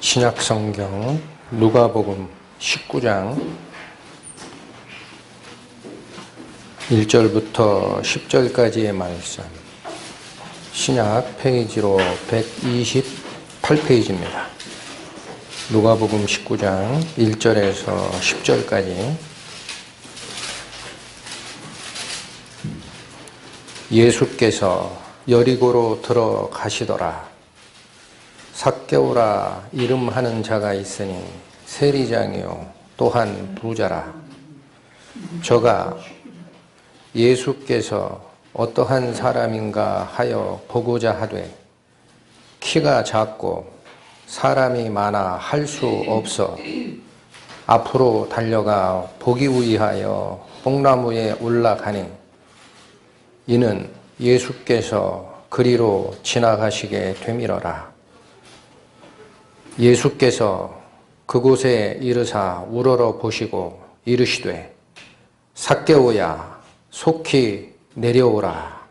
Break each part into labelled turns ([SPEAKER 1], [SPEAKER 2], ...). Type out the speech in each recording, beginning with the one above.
[SPEAKER 1] 신약성경 누가복음 19장 1절부터 10절까지의 말씀, 신약 페이지로 128페이지입니다. 누가복음 19장 1절에서 10절까지. 예수께서 여리고로 들어가시더라. 삭개오라 이름하는 자가 있으니 세리장이요 또한 부자라. 저가 예수께서 어떠한 사람인가 하여 보고자 하되 키가 작고 사람이 많아 할 수 없어 앞으로 달려가 보기 위하여 뽕나무에 올라가니, 이는 예수께서 그리로 지나가시게 되밀어라. 예수께서 그곳에 이르사 우러러 보시고 이르시되 삭개오야 속히 내려오라.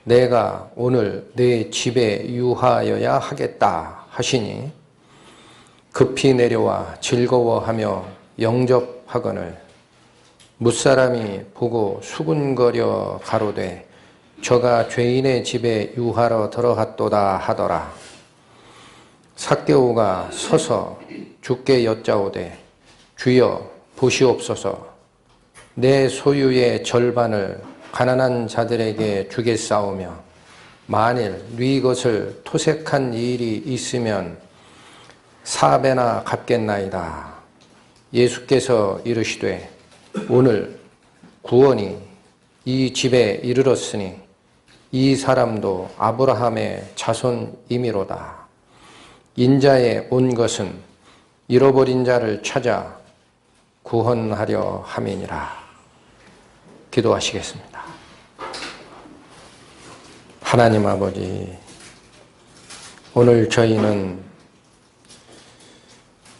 [SPEAKER 1] 내가 오늘 네 집에 유하여야 하겠다 하시니 급히 내려와 즐거워하며 영접하거늘 뭇사람이 보고 수군거려 가로되 저가 죄인의 집에 유하러 들어갔도다 하더라. 삭개오가 서서 주께 여짜오되 주여 보시옵소서, 내 소유의 절반을 가난한 자들에게 주겠사오며 만일 네 것을 토색한 일이 있으면 4배나 갚겠나이다. 예수께서 이르시되 오늘 구원이 이 집에 이르렀으니 이 사람도 아브라함의 자손이미로다. 인자에 온 것은 잃어버린 자를 찾아 구원하려 함이니라. 기도하시겠습니다. 하나님 아버지, 오늘 저희는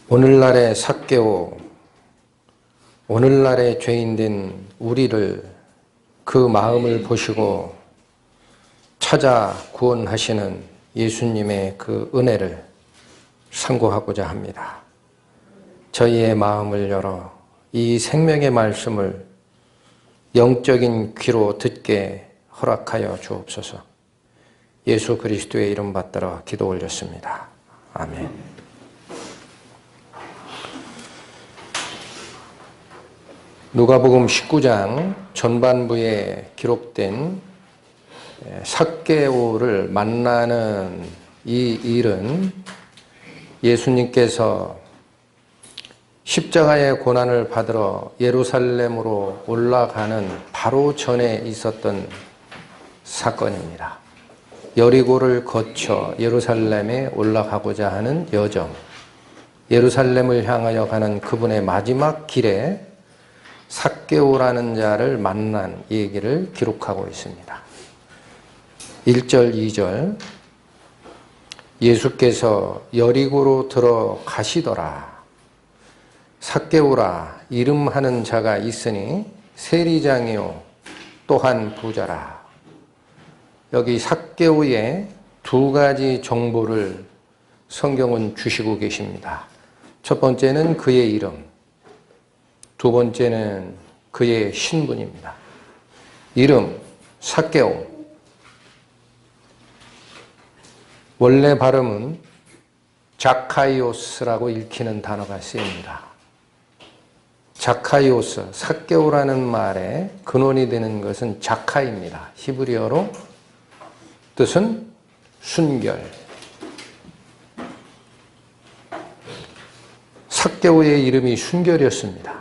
[SPEAKER 1] 오늘날의 삭개오, 오늘날의 죄인된 우리를 그 마음을 보시고 찾아 구원하시는 예수님의 그 은혜를 상고하고자 합니다. 저희의 마음을 열어 이 생명의 말씀을 영적인 귀로 듣게 허락하여 주옵소서. 예수 그리스도의 이름 받들어 기도 올렸습니다. 아멘. 누가복음 19장 전반부에 기록된 삭개오를 만나는 이 일은 예수님께서 십자가의 고난을 받으러 예루살렘으로 올라가는 바로 전에 있었던 사건입니다. 여리고를 거쳐 예루살렘에 올라가고자 하는 여정, 예루살렘을 향하여 가는 그분의 마지막 길에 삭개오라는 자를 만난 얘기를 기록하고 있습니다. 1절, 2절. 예수께서 여리고로 들어가시더라. 삭개오라 이름하는 자가 있으니 세리장이요 또한 부자라. 여기 삭개오의 두 가지 정보를 성경은 주시고 계십니다. 첫 번째는 그의 이름, 두 번째는 그의 신분입니다. 이름 삭개오, 원래 발음은 자카이오스라고 읽히는 단어가 쓰입니다. 자카이오스, 삭개오라는 말에 근원이 되는 것은 자카입니다. 히브리어로 뜻은 순결. 삭개오의 이름이 순결이었습니다.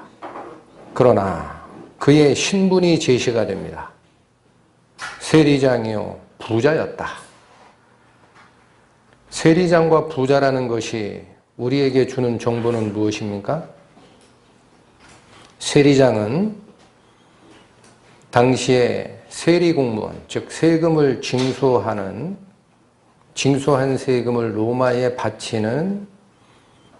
[SPEAKER 1] 그러나 그의 신분이 제시가 됩니다. 세리장이요 부자였다. 세리장과 부자라는 것이 우리에게 주는 정보는 무엇입니까? 세리장은 당시에 세리공무원, 즉 세금을 징수한 세금을 로마에 바치는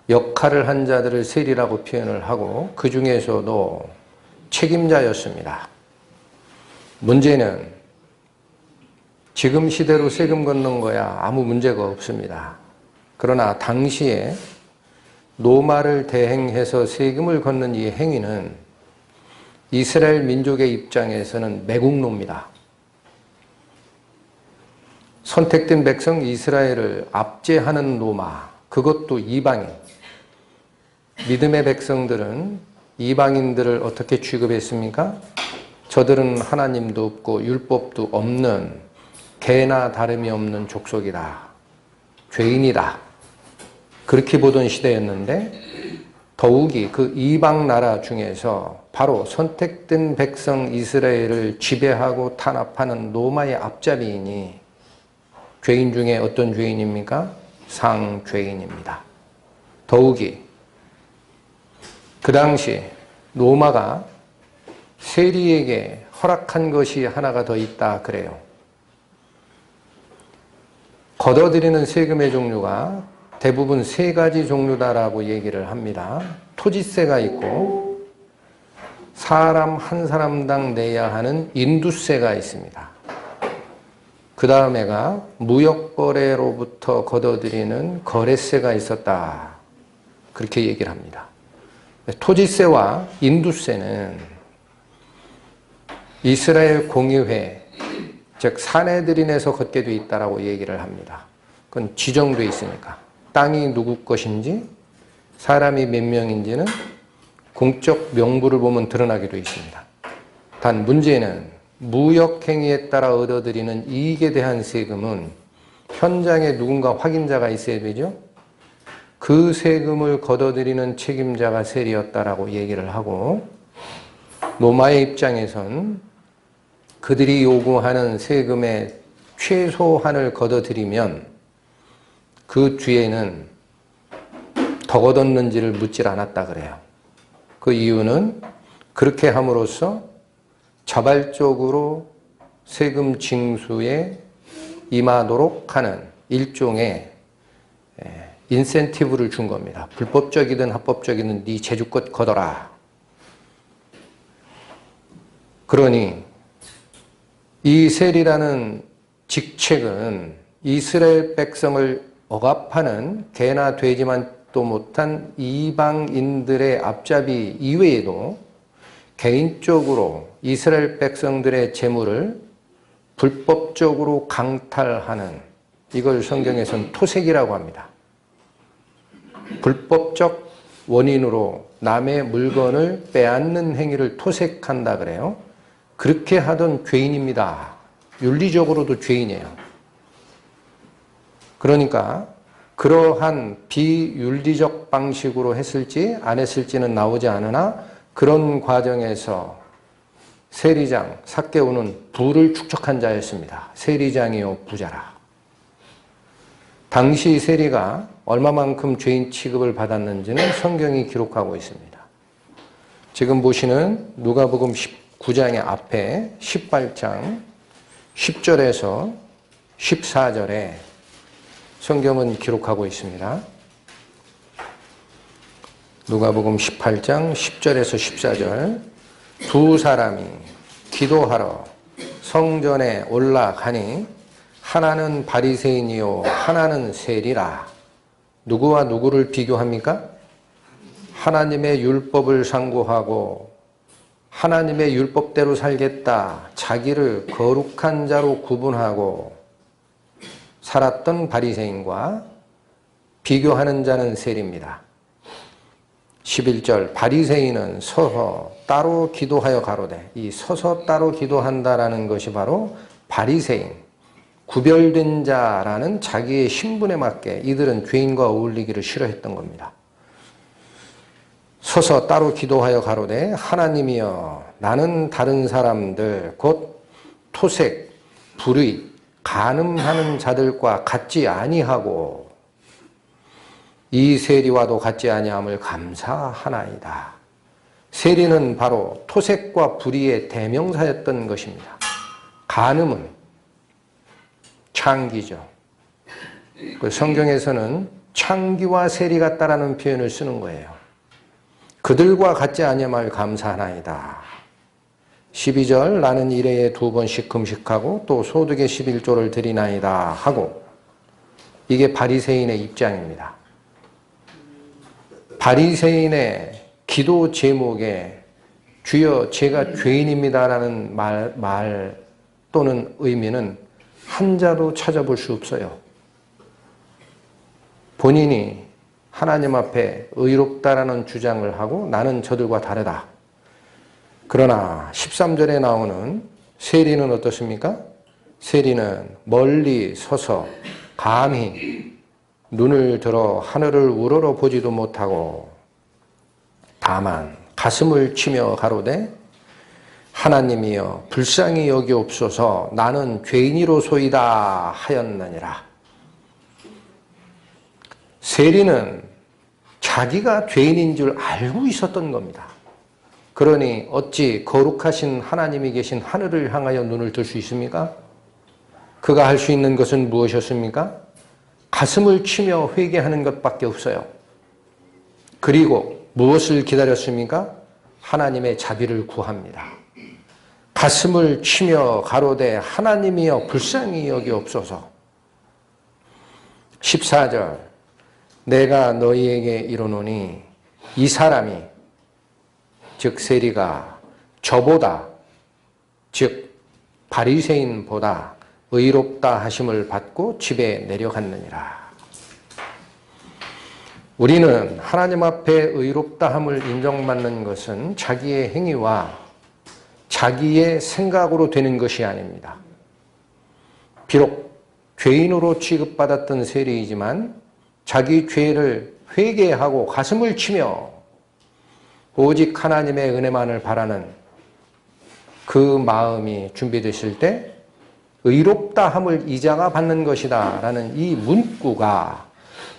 [SPEAKER 1] 역할을 한 자들을 세리라고 표현을 하고 그 중에서도 책임자였습니다. 문제는 지금 시대로 세금 걷는 거야 아무 문제가 없습니다. 그러나 당시에 노마를 대행해서 세금을 걷는 이 행위는 이스라엘 민족의 입장에서는 매국노입니다. 선택된 백성 이스라엘을 압제하는 노마, 그것도 이방인. 믿음의 백성들은 이방인들을 어떻게 취급했습니까? 저들은 하나님도 없고 율법도 없는 개나 다름이 없는 족속이다. 죄인이다. 그렇게 보던 시대였는데 더욱이 그 이방 나라 중에서 바로 선택된 백성 이스라엘을 지배하고 탄압하는 로마의 앞잡이이니 죄인 중에 어떤 죄인입니까? 상죄인입니다. 더욱이 그 당시 로마가 세리에게 허락한 것이 하나가 더 있다 그래요. 걷어들이는 세금의 종류가 대부분 세 가지 종류다라고 얘기를 합니다. 토지세가 있고 사람 한 사람당 내야 하는 인두세가 있습니다. 그 다음에가 무역거래로부터 걷어들이는 거래세가 있었다. 그렇게 얘기를 합니다. 토지세와 인두세는 이스라엘 공의회, 즉 사내들인에서 걷게 돼 있다라고 얘기를 합니다. 그건 지정돼 있으니까. 땅이 누구 것인지 사람이 몇 명인지는 공적 명부를 보면 드러나게 돼 있습니다. 단 문제는 무역행위에 따라 얻어들이는 이익에 대한 세금은 현장에 누군가 확인자가 있어야 되죠. 그 세금을 걷어들이는 책임자가 세리였다라고 얘기를 하고 로마의 입장에선 그들이 요구하는 세금의 최소한을 걷어들이면 그 뒤에는 더 걷었는지를 묻질 않았다 그래요. 그 이유는 그렇게 함으로써 자발적으로 세금 징수에 임하도록 하는 일종의 인센티브를 준 겁니다. 불법적이든 합법적이든 네 제주껏 걷어라. 그러니 이 세리라는 직책은 이스라엘 백성을 억압하는 개나 돼지만도 못한 이방인들의 앞잡이 이외에도 개인적으로 이스라엘 백성들의 재물을 불법적으로 강탈하는, 이걸 성경에서는 토색이라고 합니다. 불법적 원인으로 남의 물건을 빼앗는 행위를 토색한다 그래요. 그렇게 하던 죄인입니다. 윤리적으로도 죄인이에요. 그러니까 그러한 비윤리적 방식으로 했을지 안 했을지는 나오지 않으나 그런 과정에서 세리장, 삭개오는 부를 축적한 자였습니다. 세리장이요 부자라. 당시 세리가 얼마만큼 죄인 취급을 받았는지는 성경이 기록하고 있습니다. 지금 보시는 누가복음 19장의 앞에 18장 10절에서 14절에 성경은 기록하고 있습니다. 누가복음 18장 10절에서 14절 두 사람이 기도하러 성전에 올라가니 하나는 바리새인이요 하나는 세리라. 누구와 누구를 비교합니까? 하나님의 율법을 상고하고 하나님의 율법대로 살겠다. 자기를 거룩한 자로 구분하고 살았던 바리새인과 비교하는 자는 세리입니다. 11절 바리새인은 서서 따로 기도하여 가로되, 이 서서 따로 기도한다라는 것이 바로 바리새인, 구별된 자라는 자기의 신분에 맞게 이들은 죄인과 어울리기를 싫어했던 겁니다. 서서 따로 기도하여 가로되 하나님이여 나는 다른 사람들 곧 토색, 불의, 간음하는 자들과 같지 아니하고 이 세리와도 같지 아니함을 감사하나이다. 세리는 바로 토색과 불의의 대명사였던 것입니다. 간음은 창기죠. 성경에서는 창기와 세리 같다라는 표현을 쓰는 거예요. 그들과 같지 아니함을 감사하나이다. 12절 나는 일해에 2번씩 금식하고 또 소득의 11조를 드리나이다 하고 이게 바리새인의 입장입니다. 바리새인의 기도 제목에 주여 제가 죄인입니다라는 말 또는 의미는 한자도 찾아볼 수 없어요. 본인이 하나님 앞에 의롭다라는 주장을 하고 나는 저들과 다르다. 그러나 13절에 나오는 세리는 어떻습니까? 세리는 멀리 서서 감히 눈을 들어 하늘을 우러러 보지도 못하고 다만 가슴을 치며 가로되 하나님이여 불쌍히 여기옵소서 나는 죄인이로소이다 하였느니라. 세리는 자기가 죄인인 줄 알고 있었던 겁니다. 그러니 어찌 거룩하신 하나님이 계신 하늘을 향하여 눈을 들 수 있습니까? 그가 할 수 있는 것은 무엇이었습니까? 가슴을 치며 회개하는 것밖에 없어요. 그리고 무엇을 기다렸습니까? 하나님의 자비를 구합니다. 가슴을 치며 가로되 하나님이여 불쌍히 여기옵소서. 14절 내가 너희에게 이르노니 이 사람이 즉 세리가 저보다 즉 바리새인보다 의롭다 하심을 받고 집에 내려갔느니라. 우리는 하나님 앞에 의롭다함을 인정받는 것은 자기의 행위와 자기의 생각으로 되는 것이 아닙니다. 비록 죄인으로 취급받았던 세리이지만 자기 죄를 회개하고 가슴을 치며 오직 하나님의 은혜만을 바라는 그 마음이 준비되실 때 의롭다함을 이자가 받는 것이다 라는 이 문구가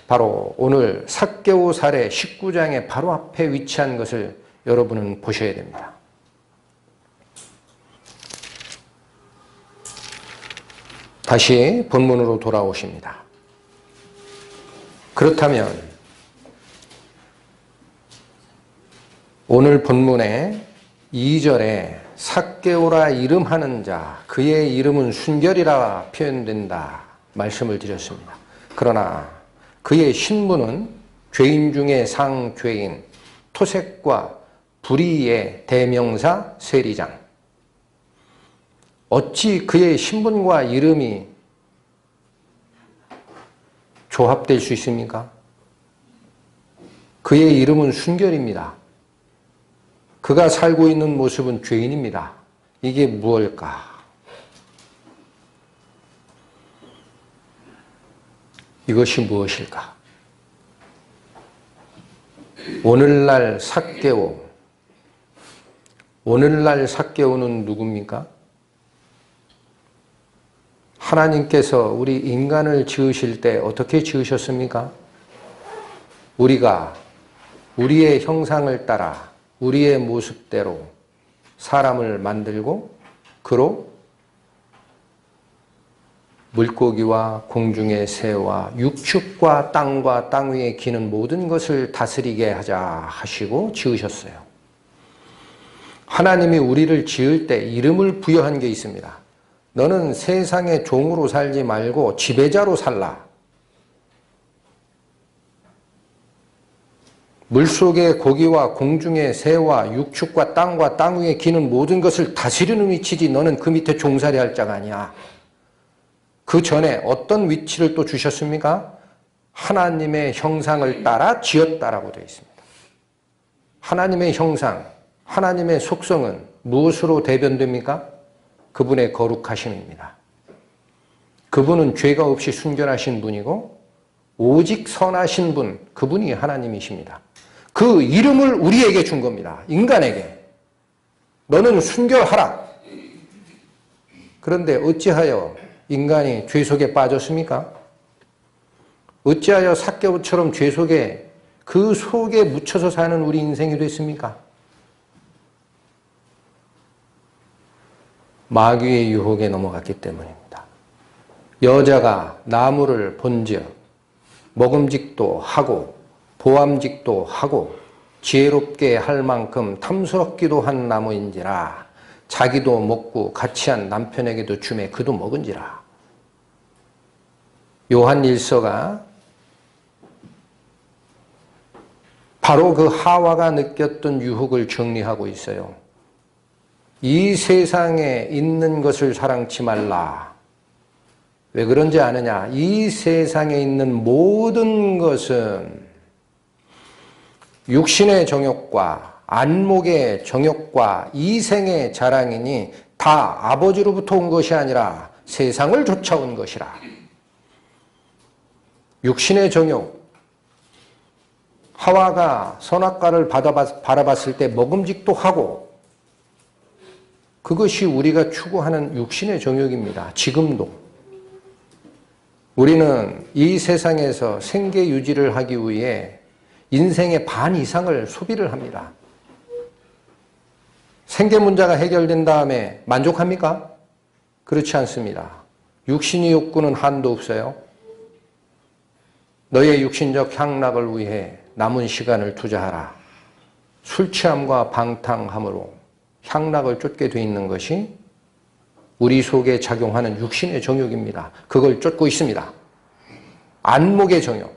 [SPEAKER 1] 바로 오늘 삭개오 사례 19장의 바로 앞에 위치한 것을 여러분은 보셔야 됩니다. 다시 본문으로 돌아오십니다. 그렇다면 오늘 본문의 2절에 삭개오라 이름하는 자 그의 이름은 순결이라 표현된다 말씀을 드렸습니다. 그러나 그의 신분은 죄인 중에 상죄인 토색과 불의의 대명사 세리장. 어찌 그의 신분과 이름이 조합될 수 있습니까? 그의 이름은 순결입니다. 그가 살고 있는 모습은 죄인입니다. 이게 무엇일까? 이것이 무엇일까? 오늘날 삭개오는 누굽니까? 하나님께서 우리 인간을 지으실 때 어떻게 지으셨습니까? 우리가 우리의 형상을 따라 우리의 모습대로 사람을 만들고 그로 물고기와 공중의 새와 육축과 땅과 땅 위에 기는 모든 것을 다스리게 하자 하시고 지으셨어요. 하나님이 우리를 지을 때 이름을 부여한 게 있습니다. 너는 세상의 종으로 살지 말고 지배자로 살라. 물속의 고기와 공중의 새와 육축과 땅과 땅 위에 기는 모든 것을 다스리는 위치지 너는 그 밑에 종살이 할 자가 아니야. 그 전에 어떤 위치를 또 주셨습니까? 하나님의 형상을 따라 지었다라고 되어 있습니다. 하나님의 형상, 하나님의 속성은 무엇으로 대변됩니까? 그분의 거룩하심입니다. 그분은 죄가 없이 순결하신 분이고 오직 선하신 분, 그분이 하나님이십니다. 그 이름을 우리에게 준 겁니다. 인간에게. 너는 순결하라. 그런데 어찌하여 인간이 죄 속에 빠졌습니까? 어찌하여 삭개오처럼 죄 속에 그 속에 묻혀서 사는 우리 인생이 됐습니까? 마귀의 유혹에 넘어갔기 때문입니다. 여자가 나무를 본즉 먹음직도 하고 보암직도 하고 지혜롭게 할 만큼 탐스럽기도 한 나무인지라 자기도 먹고 같이 한 남편에게도 주매 그도 먹은지라. 요한 1서가 바로 그 하와가 느꼈던 유혹을 정리하고 있어요. 이 세상에 있는 것을 사랑치 말라. 왜 그런지 아느냐? 이 세상에 있는 모든 것은 육신의 정욕과 안목의 정욕과 이생의 자랑이니 다 아버지로부터 온 것이 아니라 세상을 쫓아온 것이라. 육신의 정욕, 하와가 선악과를 바라봤을 때 먹음직도 하고 그것이 우리가 추구하는 육신의 정욕입니다. 지금도. 우리는 이 세상에서 생계 유지를 하기 위해 인생의 반 이상을 소비를 합니다. 생계 문제가 해결된 다음에 만족합니까? 그렇지 않습니다. 육신의 욕구는 한도 없어요. 너의 육신적 향락을 위해 남은 시간을 투자하라. 술 취함과 방탕함으로 향락을 쫓게 돼 있는 것이 우리 속에 작용하는 육신의 정욕입니다. 그걸 쫓고 있습니다. 안목의 정욕.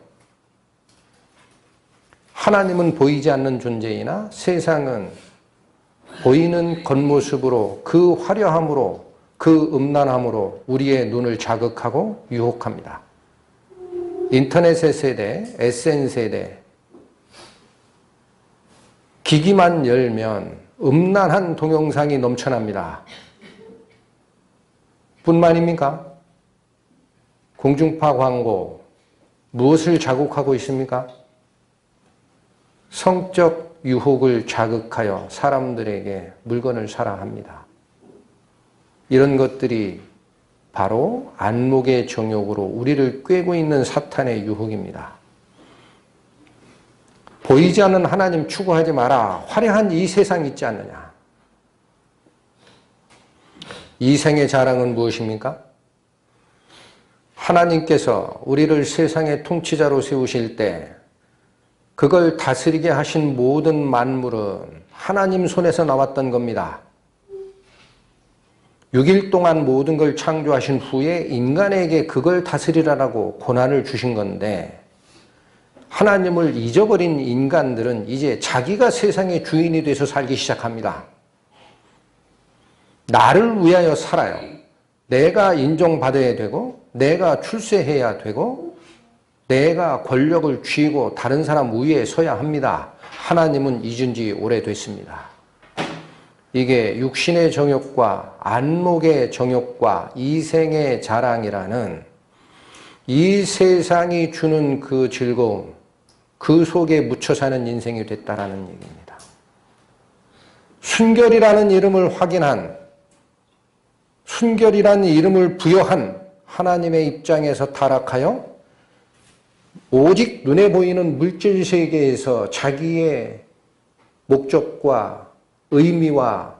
[SPEAKER 1] 하나님은 보이지 않는 존재이나 세상은 보이는 겉모습으로 그 화려함으로 그 음란함으로 우리의 눈을 자극하고 유혹합니다. 인터넷의 세대, SN 세대, 기기만 열면 음란한 동영상이 넘쳐납니다. 뿐만입니까? 공중파 광고, 무엇을 자극하고 있습니까? 성적 유혹을 자극하여 사람들에게 물건을 사라 합니다. 이런 것들이 바로 안목의 정욕으로 우리를 꿰고 있는 사탄의 유혹입니다. 보이지 않는 하나님 추구하지 마라. 화려한 이 세상 있지 않느냐. 이 생의 자랑은 무엇입니까? 하나님께서 우리를 세상의 통치자로 세우실 때 그걸 다스리게 하신 모든 만물은 하나님 손에서 나왔던 겁니다. 6일 동안 모든 걸 창조하신 후에 인간에게 그걸 다스리라고 권한을 주신 건데 하나님을 잊어버린 인간들은 이제 자기가 세상의 주인이 돼서 살기 시작합니다. 나를 위하여 살아요. 내가 인정받아야 되고 내가 출세해야 되고 내가 권력을 쥐고 다른 사람 위에 서야 합니다. 하나님은 잊은 지 오래됐습니다. 이게 육신의 정욕과 안목의 정욕과 이생의 자랑이라는 이 세상이 주는 그 즐거움, 그 속에 묻혀 사는 인생이 됐다라는 얘기입니다. 순결이라는 이름을 확인한, 순결이라는 이름을 부여한 하나님의 입장에서 타락하여 오직 눈에 보이는 물질 세계에서 자기의 목적과 의미와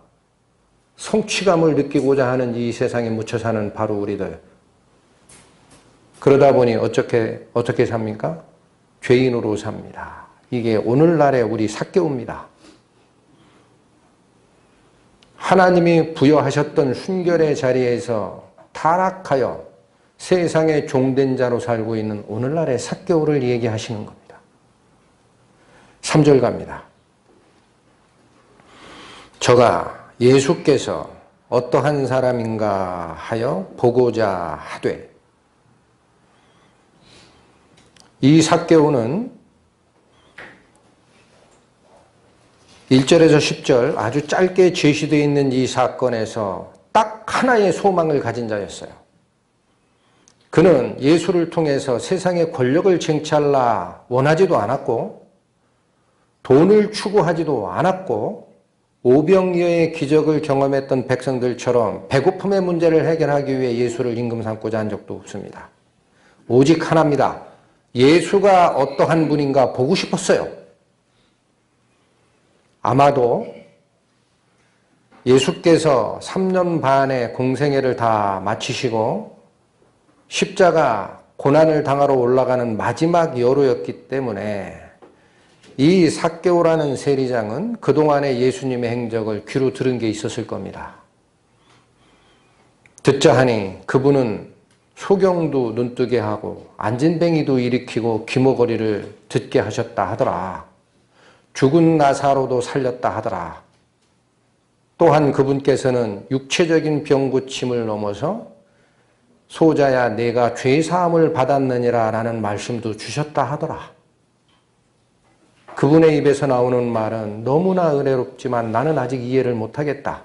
[SPEAKER 1] 성취감을 느끼고자 하는 이 세상에 묻혀 사는 바로 우리들. 그러다 보니 어떻게 삽니까? 죄인으로 삽니다. 이게 오늘날의 우리 삭개오입니다. 하나님이 부여하셨던 순결의 자리에서 타락하여 세상의 종된 자로 살고 있는 오늘날의 삭개오를 얘기하시는 겁니다. 3절 갑니다. 저가 예수께서 어떠한 사람인가 하여 보고자 하되, 이 삭개오는 1절에서 10절 아주 짧게 제시되어 있는 이 사건에서 딱 하나의 소망을 가진 자였어요. 그는 예수를 통해서 세상의 권력을 쟁취하려 원하지도 않았고 돈을 추구하지도 않았고 오병이어의 기적을 경험했던 백성들처럼 배고픔의 문제를 해결하기 위해 예수를 임금 삼고자 한 적도 없습니다. 오직 하나입니다. 예수가 어떠한 분인가 보고 싶었어요. 아마도 예수께서 3년 반의 공생애를 다 마치시고 십자가 고난을 당하러 올라가는 마지막 여로였기 때문에 이 삭개오라는 세리장은 그동안의 예수님의 행적을 귀로 들은 게 있었을 겁니다. 듣자 하니 그분은 소경도 눈뜨게 하고 안진뱅이도 일으키고 귀머거리를 듣게 하셨다 하더라. 죽은 나사로도 살렸다 하더라. 또한 그분께서는 육체적인 병 고침을 넘어서 소자야 내가 죄사함을 받았느니라 라는 말씀도 주셨다 하더라. 그분의 입에서 나오는 말은 너무나 은혜롭지만 나는 아직 이해를 못하겠다.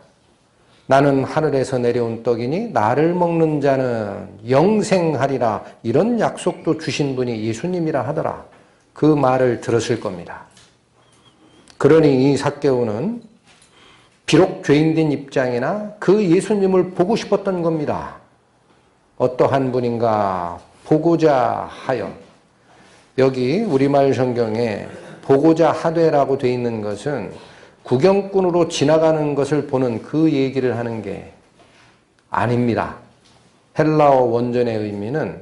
[SPEAKER 1] 나는 하늘에서 내려온 떡이니 나를 먹는 자는 영생하리라. 이런 약속도 주신 분이 예수님이라 하더라. 그 말을 들었을 겁니다. 그러니 이 삭개오는 비록 죄인된 입장이나 그 예수님을 보고 싶었던 겁니다. 어떠한 분인가 보고자 하여. 여기 우리말 성경에 보고자 하되라고 되어 있는 것은 구경꾼으로 지나가는 것을 보는 그 얘기를 하는 게 아닙니다. 헬라어 원전의 의미는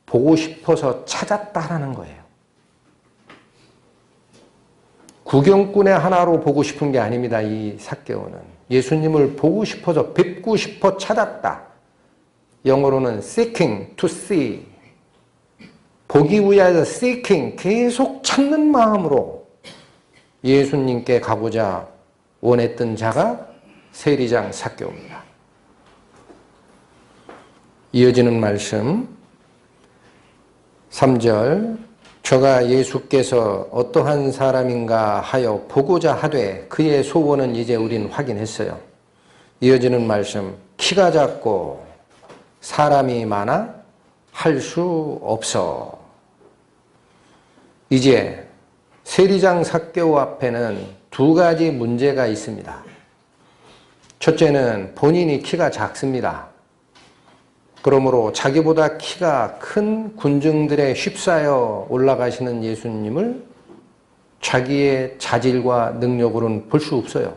[SPEAKER 1] 보고 싶어서 찾았다라는 거예요. 구경꾼의 하나로 보고 싶은 게 아닙니다. 이 삭개오는 예수님을 보고 싶어서 뵙고 싶어 찾았다. 영어로는 seeking to see. 보기 위하여 seeking, 계속 찾는 마음으로 예수님께 가고자 원했던 자가 세리장 삭개오입니다. 이어지는 말씀 3절 저가 예수께서 어떠한 사람인가 하여 보고자 하되 그의 소원은 이제 우린 확인했어요. 이어지는 말씀 키가 작고 사람이 많아 할 수 없어. 이제 세리장 삭개오 앞에는 두 가지 문제가 있습니다. 첫째는 본인이 키가 작습니다. 그러므로 자기보다 키가 큰 군중들에 휩싸여 올라가시는 예수님을 자기의 자질과 능력으로는 볼 수 없어요.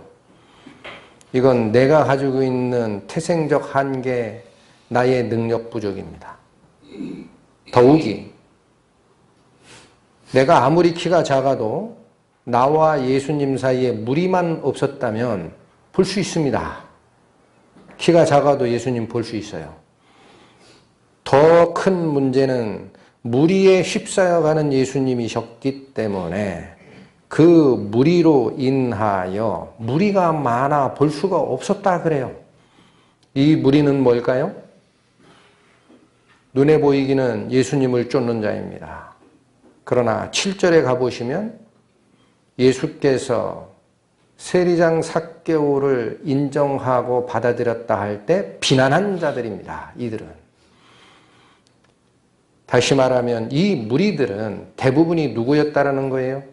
[SPEAKER 1] 이건 내가 가지고 있는 태생적 한계, 나의 능력 부족입니다. 더욱이 내가 아무리 키가 작아도 나와 예수님 사이에 무리만 없었다면 볼 수 있습니다. 키가 작아도 예수님 볼 수 있어요. 더 큰 문제는 무리에 휩싸여가는 예수님이셨기 때문에 그 무리로 인하여 무리가 많아 볼 수가 없었다 그래요. 이 무리는 뭘까요? 눈에 보이기는 예수님을 쫓는 자입니다. 그러나 7절에 가보시면 예수께서 세리장 삭개오를 인정하고 받아들였다 할 때 비난한 자들입니다. 이들은. 다시 말하면 이 무리들은 대부분이 누구였다라는 거예요?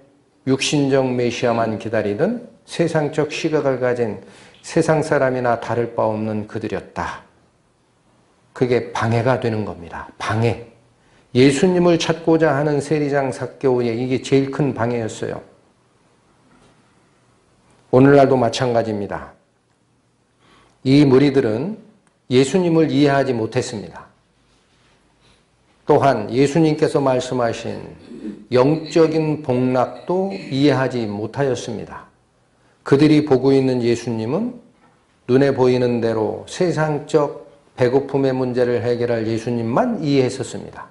[SPEAKER 1] 육신적 메시아만 기다리던 세상적 시각을 가진 세상 사람이나 다를 바 없는 그들이었다. 그게 방해가 되는 겁니다. 방해. 예수님을 찾고자 하는 세리장 삭개오의 이게 제일 큰 방해였어요. 오늘날도 마찬가지입니다. 이 무리들은 예수님을 이해하지 못했습니다. 또한 예수님께서 말씀하신 영적인 복락도 이해하지 못하였습니다. 그들이 보고 있는 예수님은 눈에 보이는 대로 세상적 배고픔의 문제를 해결할 예수님만 이해했었습니다.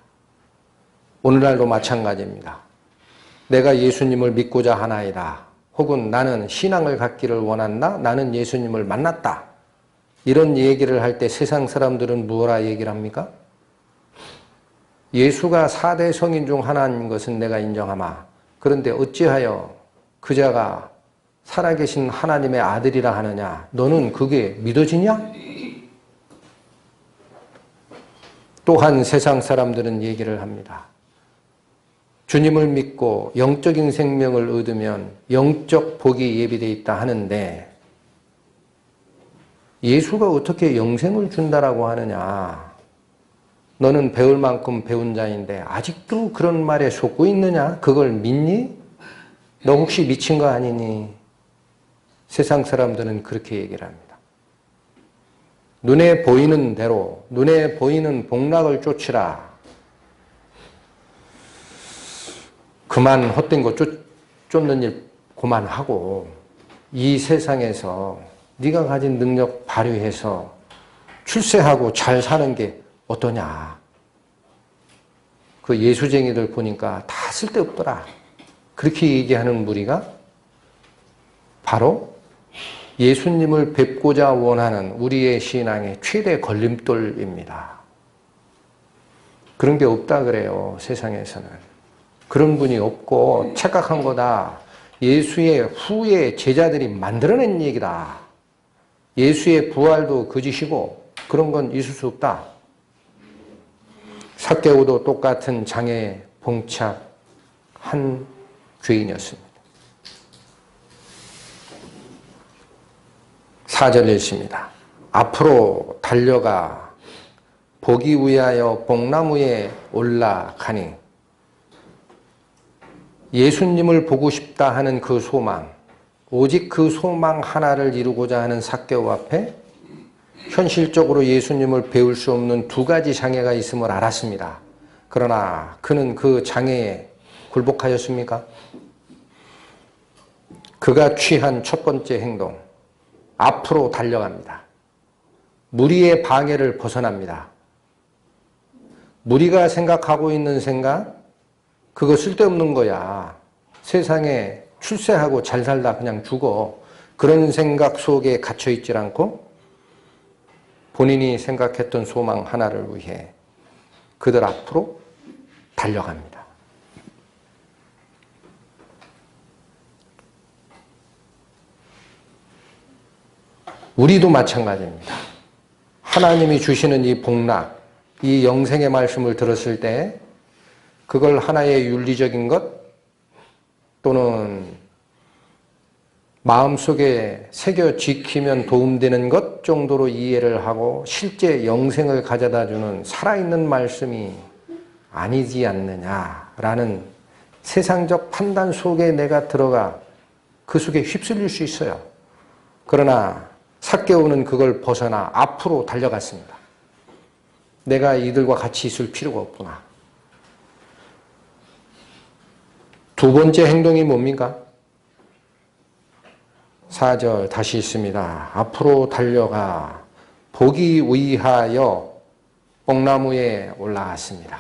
[SPEAKER 1] 오늘날도 마찬가지입니다. 내가 예수님을 믿고자 하나이다. 혹은 나는 신앙을 갖기를 원한다. 나는 예수님을 만났다. 이런 얘기를 할 때 세상 사람들은 뭐라 얘기를 합니까? 예수가 4대 성인 중 하나인 것은 내가 인정하마. 그런데 어찌하여 그자가 살아계신 하나님의 아들이라 하느냐? 너는 그게 믿어지냐? 또한 세상 사람들은 얘기를 합니다. 주님을 믿고 영적인 생명을 얻으면 영적 복이 예비되어 있다 하는데 예수가 어떻게 영생을 준다라고 하느냐? 너는 배울 만큼 배운 자인데 아직도 그런 말에 속고 있느냐? 그걸 믿니? 너 혹시 미친 거 아니니? 세상 사람들은 그렇게 얘기를 합니다. 눈에 보이는 대로, 눈에 보이는 복락을 쫓으라. 그만 헛된 거 쫓는 일 그만하고 이 세상에서 네가 가진 능력 발휘해서 출세하고 잘 사는 게 어떠냐. 그 예수쟁이들 보니까 다 쓸데없더라. 그렇게 얘기하는 무리가 바로 예수님을 뵙고자 원하는 우리의 신앙의 최대 걸림돌입니다. 그런 게 없다 그래요, 세상에서는. 그런 분이 없고 착각한 거다. 예수의 후에 제자들이 만들어낸 얘기다. 예수의 부활도 거짓이고 그런 건 있을 수 없다. 삭개오도 똑같은 장애에 봉착한 죄인이었습니다. 4절 읽습니다. 앞으로 달려가 보기 위하여 뽕나무에 올라가니 예수님을 보고 싶다 하는 그 소망, 오직 그 소망 하나를 이루고자 하는 삭개오 앞에 현실적으로 예수님을 배울 수 없는 두 가지 장애가 있음을 알았습니다. 그러나 그는 그 장애에 굴복하였습니까? 그가 취한 첫 번째 행동, 앞으로 달려갑니다. 무리의 방해를 벗어납니다. 무리가 생각하고 있는 생각, 그거 쓸데없는 거야. 세상에 출세하고 잘 살다 그냥 죽어. 그런 생각 속에 갇혀있질 않고 본인이 생각했던 소망 하나를 위해 그들 앞으로 달려갑니다. 우리도 마찬가지입니다. 하나님이 주시는 이 복락, 이 영생의 말씀을 들었을 때 그걸 하나의 윤리적인 것 또는 마음속에 새겨 지키면 도움되는 것 정도로 이해를 하고 실제 영생을 가져다주는 살아있는 말씀이 아니지 않느냐라는 세상적 판단 속에 내가 들어가 그 속에 휩쓸릴 수 있어요. 그러나 삭개오는 그걸 벗어나 앞으로 달려갔습니다. 내가 이들과 같이 있을 필요가 없구나. 두 번째 행동이 뭡니까? 4절 다시 있습니다. 앞으로 달려가 보기 위하여 뽕나무에 올라갔습니다.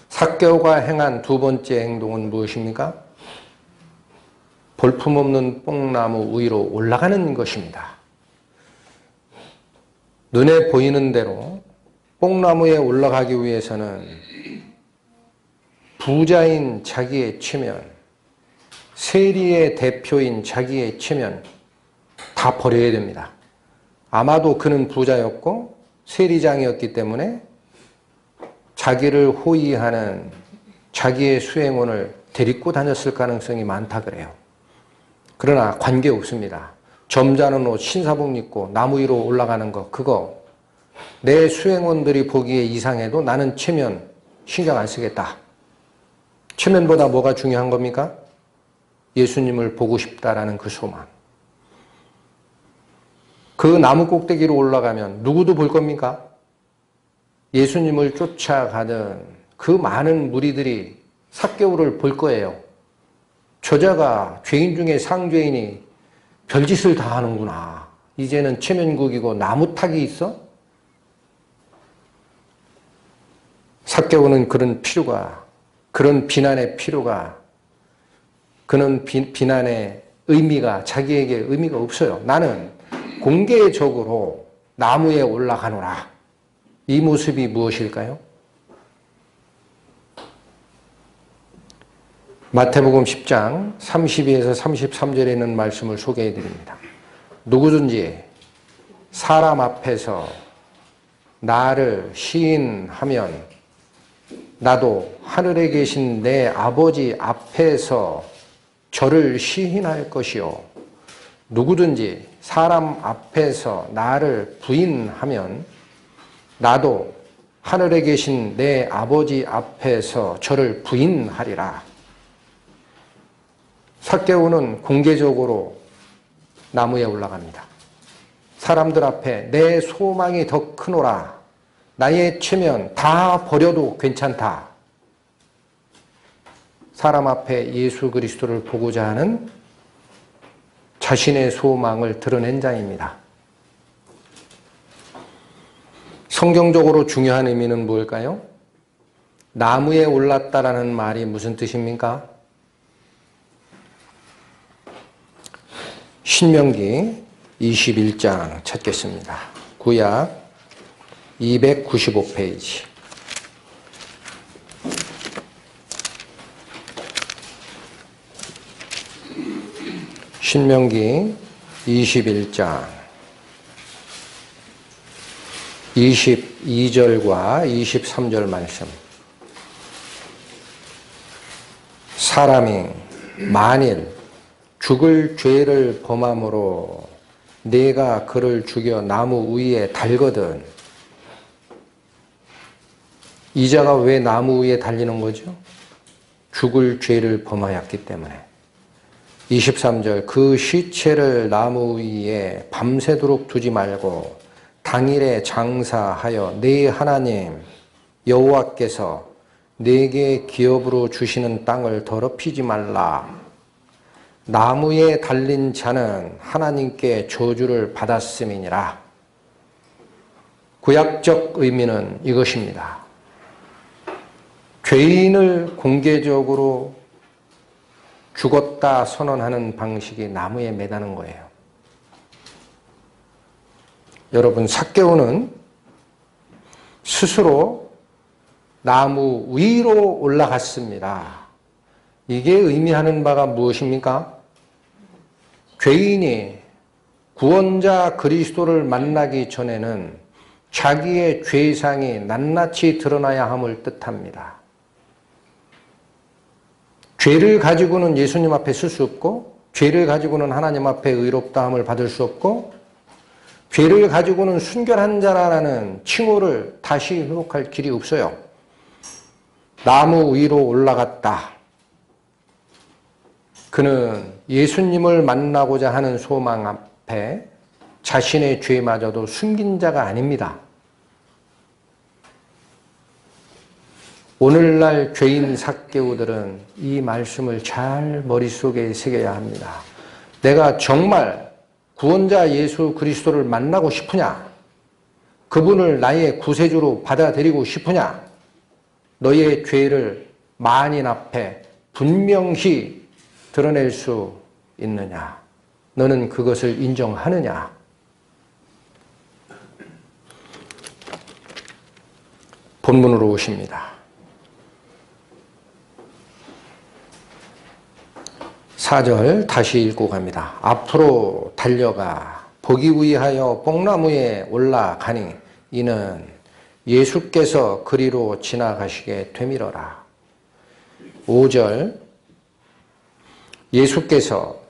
[SPEAKER 1] 삭개오가 행한 두 번째 행동은 무엇입니까? 볼품없는 뽕나무 위로 올라가는 것입니다. 눈에 보이는 대로 뽕나무에 올라가기 위해서는 부자인 자기의 체면, 세리의 대표인 자기의 체면 다 버려야 됩니다. 아마도 그는 부자였고 세리장이었기 때문에 자기를 호위하는 자기의 수행원을 데리고 다녔을 가능성이 많다 그래요. 그러나 관계없습니다. 점잖은 옷, 신사복 입고 나무 위로 올라가는 거, 그거 내 수행원들이 보기에 이상해도 나는 체면 신경 안 쓰겠다. 체면보다 뭐가 중요한 겁니까? 예수님을 보고 싶다라는 그 소망. 그 나무 꼭대기로 올라가면 누구도 볼 겁니까? 예수님을 쫓아가던 그 많은 무리들이 삭개오를 볼 거예요. 저자가 죄인 중에 상죄인이 별짓을 다 하는구나. 이제는 체면국이고 나무 탁이 있어? 삭개오는 그런 필요가, 그런 비난의 필요가, 그런 비난의 의미가 자기에게 의미가 없어요. 나는 공개적으로 나무에 올라가노라. 이 모습이 무엇일까요? 마태복음 10장 32에서 33절에 있는 말씀을 소개해 드립니다. 누구든지 사람 앞에서 나를 시인하면 나도 하늘에 계신 내 아버지 앞에서 저를 시인할 것이요. 누구든지 사람 앞에서 나를 부인하면 나도 하늘에 계신 내 아버지 앞에서 저를 부인하리라. 삭개오는 공개적으로 나무에 올라갑니다. 사람들 앞에 내 소망이 더 크노라. 나의 체면 다 버려도 괜찮다. 사람 앞에 예수 그리스도를 보고자 하는 자신의 소망을 드러낸 자입니다. 성경적으로 중요한 의미는 뭘까요? 나무에 올랐다라는 말이 무슨 뜻입니까? 신명기 21장 찾겠습니다. 구약 295페이지. 신명기 21장 22절과 23절 말씀. 사람이 만일 죽을 죄를 범함으로 내가 그를 죽여 나무 위에 달거든. 이자가 왜 나무 위에 달리는 거죠? 죽을 죄를 범하였기 때문에. 23절 그 시체를 나무 위에 밤새도록 두지 말고 당일에 장사하여 네 하나님 여호와께서 네게 기업으로 주시는 땅을 더럽히지 말라. 나무에 달린 자는 하나님께 저주를 받았음이니라. 구약적 의미는 이것입니다. 죄인을 공개적으로 죽었다 선언하는 방식이 나무에 매다는 거예요. 여러분, 삭개오는 스스로 나무 위로 올라갔습니다. 이게 의미하는 바가 무엇입니까? 죄인이 구원자 그리스도를 만나기 전에는 자기의 죄상이 낱낱이 드러나야 함을 뜻합니다. 죄를 가지고는 예수님 앞에 설 수 없고, 죄를 가지고는 하나님 앞에 의롭다함을 받을 수 없고, 죄를 가지고는 순결한 자라는 칭호를 다시 회복할 길이 없어요. 나무 위로 올라갔다. 그는 예수님을 만나고자 하는 소망 앞에 자신의 죄마저도 숨긴 자가 아닙니다. 오늘날 죄인 삭개오들은 이 말씀을 잘 머릿속에 새겨야 합니다. 내가 정말 구원자 예수 그리스도를 만나고 싶으냐? 그분을 나의 구세주로 받아들이고 싶으냐? 너의 죄를 만인 앞에 분명히 드러낼 수 있느냐? 너는 그것을 인정하느냐? 본문으로 오십니다. 4절 다시 읽고 갑니다. 앞으로 달려가 보기 위하여 뽕나무에 올라가니 이는 예수께서 그리로 지나가시게 되밀어라. 5절 예수께서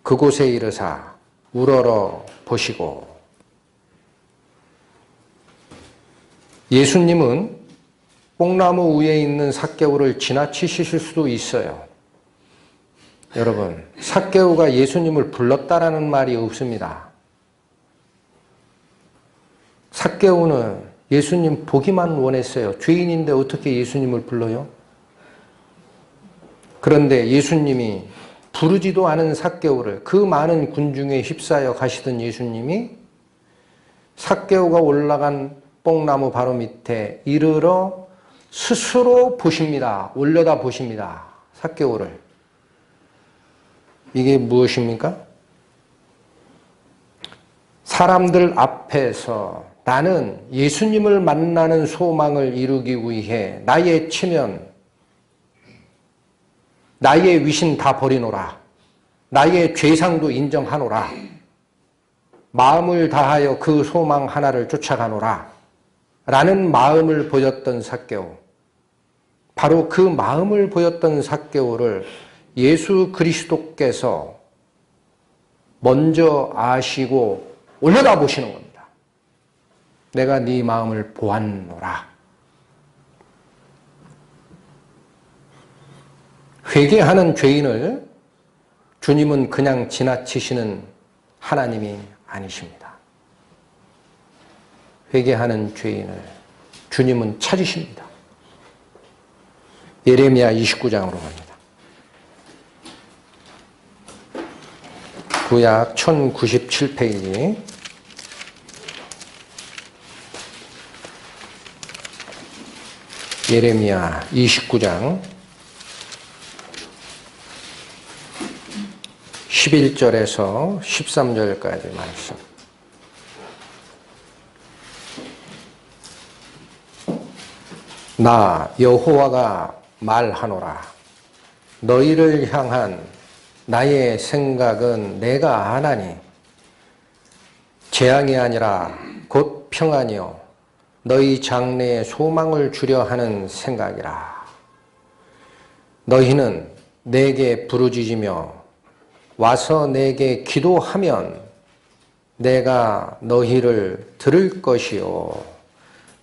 [SPEAKER 1] 그곳에 이르사 우러러 보시고. 예수님은 뽕나무 위에 있는 삭개오를 지나치실 수도 있어요. 여러분, 삭개오가 예수님을 불렀다라는 말이 없습니다. 삭개오는 예수님 보기만 원했어요. 죄인인데 어떻게 예수님을 불러요? 그런데 예수님이 부르지도 않은 삭개오를, 그 많은 군중에 휩싸여 가시던 예수님이 삭개오가 올라간 뽕나무 바로 밑에 이르러 스스로 보십니다. 올려다 보십니다. 삭개오를. 이게 무엇입니까? 사람들 앞에서 나는 예수님을 만나는 소망을 이루기 위해 나의 체면, 나의 위신 다 버리노라. 나의 죄상도 인정하노라. 마음을 다하여 그 소망 하나를 쫓아가노라. 라는 마음을 보였던 삭개오. 바로 그 마음을 보였던 삭개오를 예수 그리스도께서 먼저 아시고 올려다 보시는 겁니다. 내가 네 마음을 보았노라. 회개하는 죄인을 주님은 그냥 지나치시는 하나님이 아니십니다. 회개하는 죄인을 주님은 찾으십니다. 예레미야 29장으로 갑니다. 구약 1097페이지. 예레미야 29장 11절에서 13절까지 말씀. 나 여호와가 말하노라. 너희를 향한 나의 생각은 내가 아나니 재앙이 아니라 곧 평안이요 너희 장래에 소망을 주려 하는 생각이라. 너희는 내게 부르짖으며 와서 내게 기도하면 내가 너희를 들을 것이요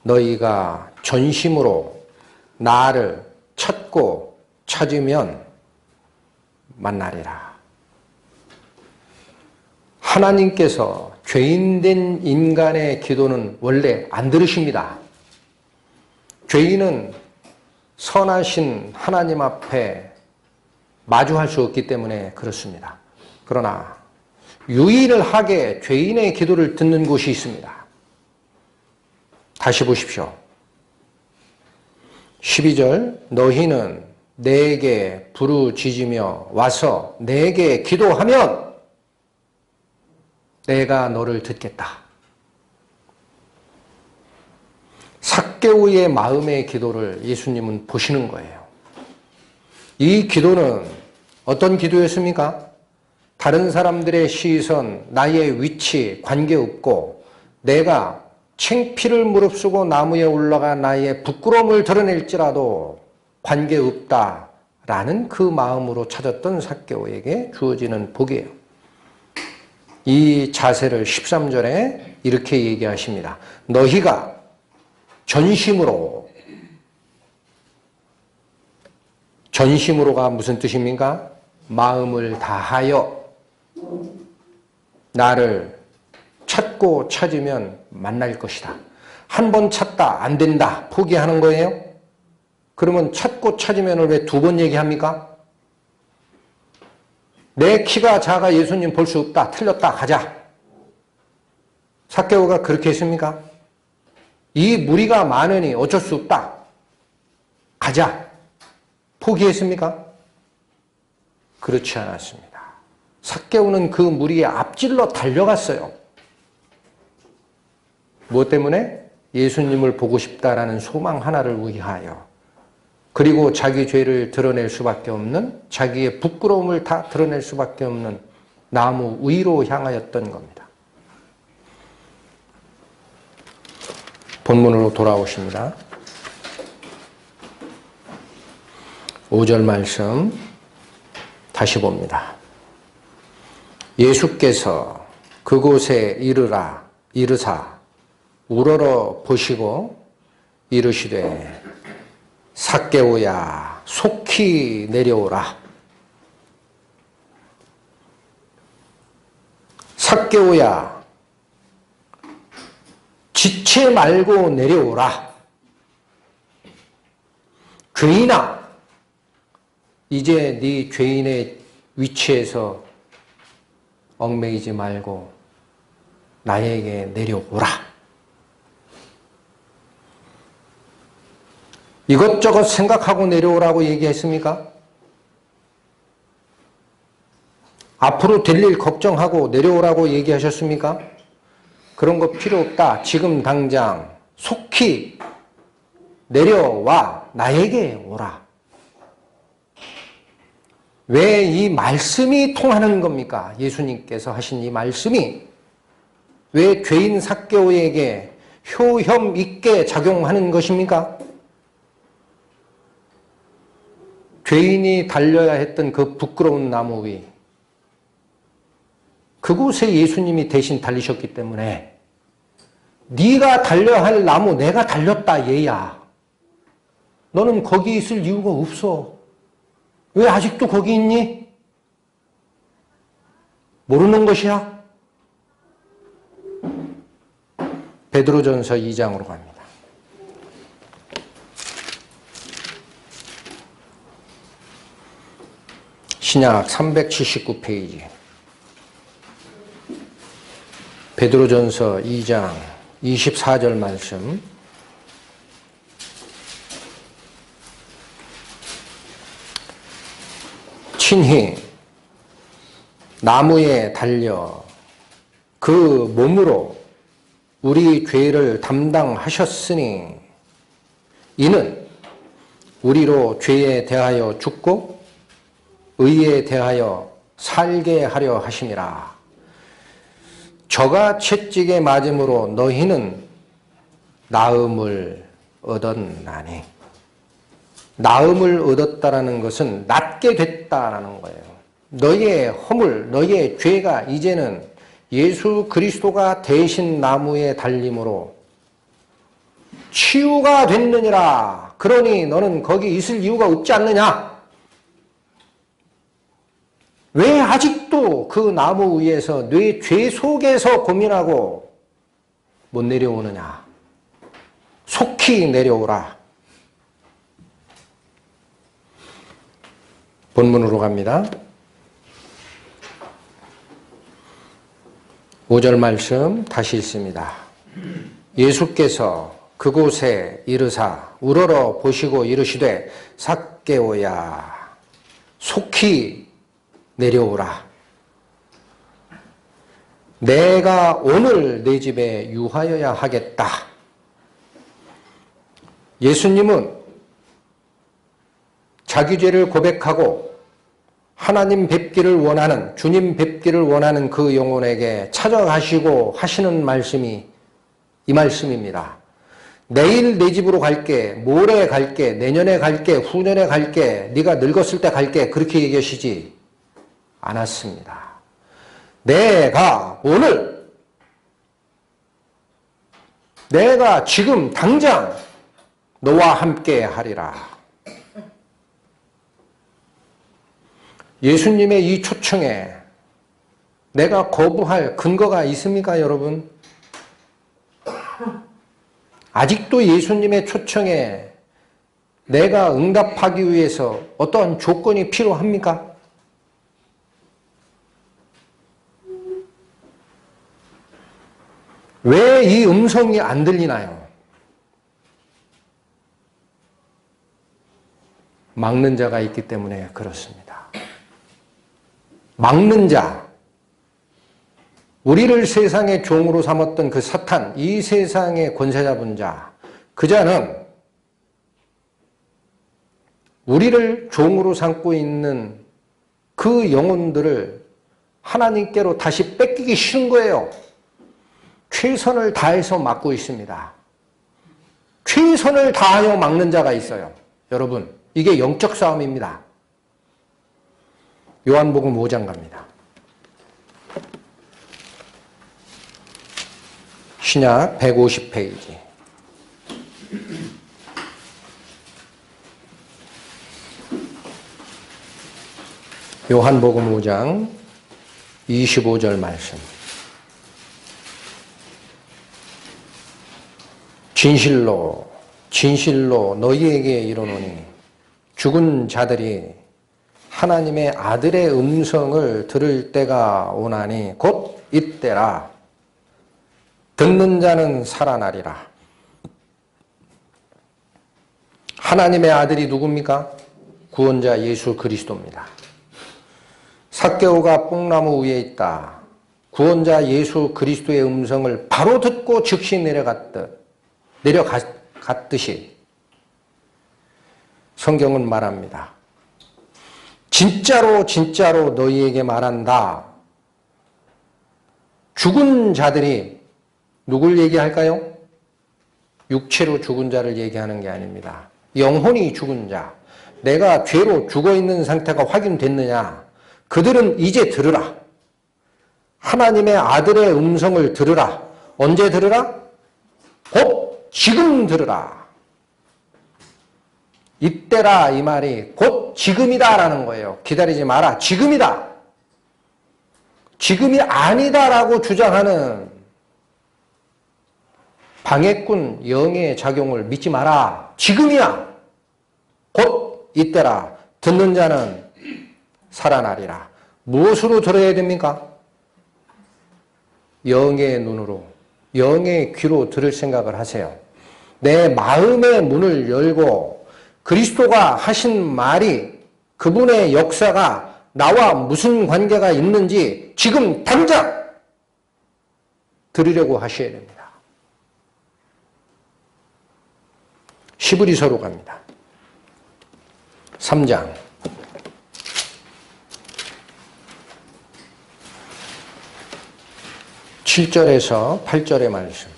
[SPEAKER 1] 너희가 전심으로 나를 찾고 찾으면 만나리라. 하나님께서 죄인된 인간의 기도는 원래 안 들으십니다. 죄인은 선하신 하나님 앞에 마주할 수 없기 때문에 그렇습니다. 그러나 유일하게 죄인의 기도를 듣는 곳이 있습니다. 다시 보십시오. 12절 너희는 내게 부르짖으며 와서 내게 기도하면 내가 너를 듣겠다. 삭개오의 마음의 기도를 예수님은 보시는 거예요. 이 기도는 어떤 기도였습니까? 다른 사람들의 시선, 나의 위치 관계없고 내가 창피를 무릅쓰고 나무에 올라가 나의 부끄러움을 드러낼지라도 관계없다라는 그 마음으로 찾았던 삭개오에게 주어지는 복이에요. 이 자세를 13절에 이렇게 얘기하십니다. 너희가 전심으로가 무슨 뜻입니까? 마음을 다하여 나를 찾고 찾으면 만날 것이다. 한 번 찾다 안 된다 포기하는 거예요? 그러면 찾고 찾으면 왜 두 번 얘기합니까? 내 키가 작아 예수님 볼 수 없다. 틀렸다. 가자. 삭개오가 그렇게 했습니까? 이 무리가 많으니 어쩔 수 없다. 가자. 포기했습니까? 그렇지 않았습니다. 삭개오는 그 무리에 앞질러 달려갔어요. 무엇 때문에? 예수님을 보고 싶다라는 소망 하나를 위하여. 그리고 자기 죄를 드러낼 수밖에 없는, 자기의 부끄러움을 다 드러낼 수밖에 없는 나무 위로 향하였던 겁니다. 본문으로 돌아오십니다. 5절 말씀 다시 봅니다. 예수께서 그곳에 이르사 우러러 보시고 이르시되 삭개오야 속히 내려오라. 삭개오야 지체 말고 내려오라. 죄인아 이제 네 죄인의 위치에서 얽매이지 말고 나에게 내려오라. 이것저것 생각하고 내려오라고 얘기했습니까? 앞으로 될 일 걱정하고 내려오라고 얘기하셨습니까? 그런 거 필요 없다. 지금 당장 속히 내려와 나에게 오라. 왜 이 말씀이 통하는 겁니까? 예수님께서 하신 이 말씀이 왜 죄인 삭개오에게 효험 있게 작용하는 것입니까? 죄인이 달려야 했던 그 부끄러운 나무 위, 그곳에 예수님이 대신 달리셨기 때문에 네가 달려야 할 나무 내가 달렸다 얘야. 너는 거기 있을 이유가 없어. 왜 아직도 거기 있니? 모르는 것이야? 베드로전서 2장으로 갑니다. 신약 379페이지 베드로전서 2장 24절 말씀 친히 나무에 달려 그 몸으로 우리 죄를 담당하셨으니 이는 우리로 죄에 대하여 죽고 의에 대하여 살게 하려 하심이라. 저가 채찍에 맞음으로 너희는 나음을 얻었나니. 나음을 얻었다라는 것은 낫게 됐다라는 거예요. 너희의 허물, 너희의 죄가 이제는 예수 그리스도가 대신 나무에 달림으로 치유가 됐느니라. 그러니 너는 거기 있을 이유가 없지 않느냐? 왜 아직도 그 나무 위에서 내 죄 속에서 고민하고 못 내려오느냐? 속히 내려오라. 본문으로 갑니다. 5절 말씀 다시 읽습니다. 예수께서 그곳에 이르사 우러러 보시고 이르시되 삭개오야 속히 내려오라. 내가 오늘 내 집에 유하여야 하겠다. 예수님은 자기 죄를 고백하고 하나님 뵙기를 원하는, 주님 뵙기를 원하는 그 영혼에게 찾아가시고 하시는 말씀이 이 말씀입니다. 내일 내 집으로 갈게, 모레 갈게, 내년에 갈게, 후년에 갈게, 네가 늙었을 때 갈게, 그렇게 얘기하시지 않았습니다. 내가 오늘, 내가 지금 당장 너와 함께 하리라. 예수님의 이 초청에 내가 거부할 근거가 있습니까, 여러분? 아직도 예수님의 초청에 내가 응답하기 위해서 어떠한 조건이 필요합니까? 왜 이 음성이 안 들리나요? 막는 자가 있기 때문에 그렇습니다. 막는 자, 우리를 세상의 종으로 삼았던 그 사탄, 이 세상의 권세 잡은 자, 그 자는 우리를 종으로 삼고 있는 그 영혼들을 하나님께로 다시 뺏기기 싫은 거예요. 최선을 다해서 막고 있습니다. 최선을 다하여 막는 자가 있어요. 여러분, 이게 영적 싸움입니다. 요한복음 5장 갑니다. 신약 150페이지. 요한복음 5장 25절 말씀. 진실로 진실로 너희에게 이르노니 죽은 자들이 하나님의 아들의 음성을 들을 때가 오나니 곧 이때라. 듣는 자는 살아나리라. 하나님의 아들이 누굽니까? 구원자 예수 그리스도입니다. 삭개오가 뽕나무 위에 있다. 구원자 예수 그리스도의 음성을 바로 듣고 즉시 내려갔듯이 성경은 말합니다. 진짜로 진짜로 너희에게 말한다. 죽은 자들이 누굴 얘기할까요? 육체로 죽은 자를 얘기하는 게 아닙니다. 영혼이 죽은 자, 내가 죄로 죽어있는 상태가 확인됐느냐? 그들은 이제 들으라. 하나님의 아들의 음성을 들으라. 언제 들으라? 곧 지금 들으라. 이때라 이 말이 곧 지금이다 라는 거예요. 기다리지 마라. 지금이다. 지금이 아니다라고 주장하는 방해꾼 영의 작용을 믿지 마라. 지금이야. 곧 이때라. 듣는 자는 살아나리라. 무엇으로 들어야 됩니까? 영의 눈으로, 영의 귀로 들을 생각을 하세요. 내 마음의 문을 열고 그리스도가 하신 말이, 그분의 역사가 나와 무슨 관계가 있는지 지금 당장 들으려고 하셔야 됩니다. 히브리서로 갑니다. 3장 7절에서 8절의 말씀.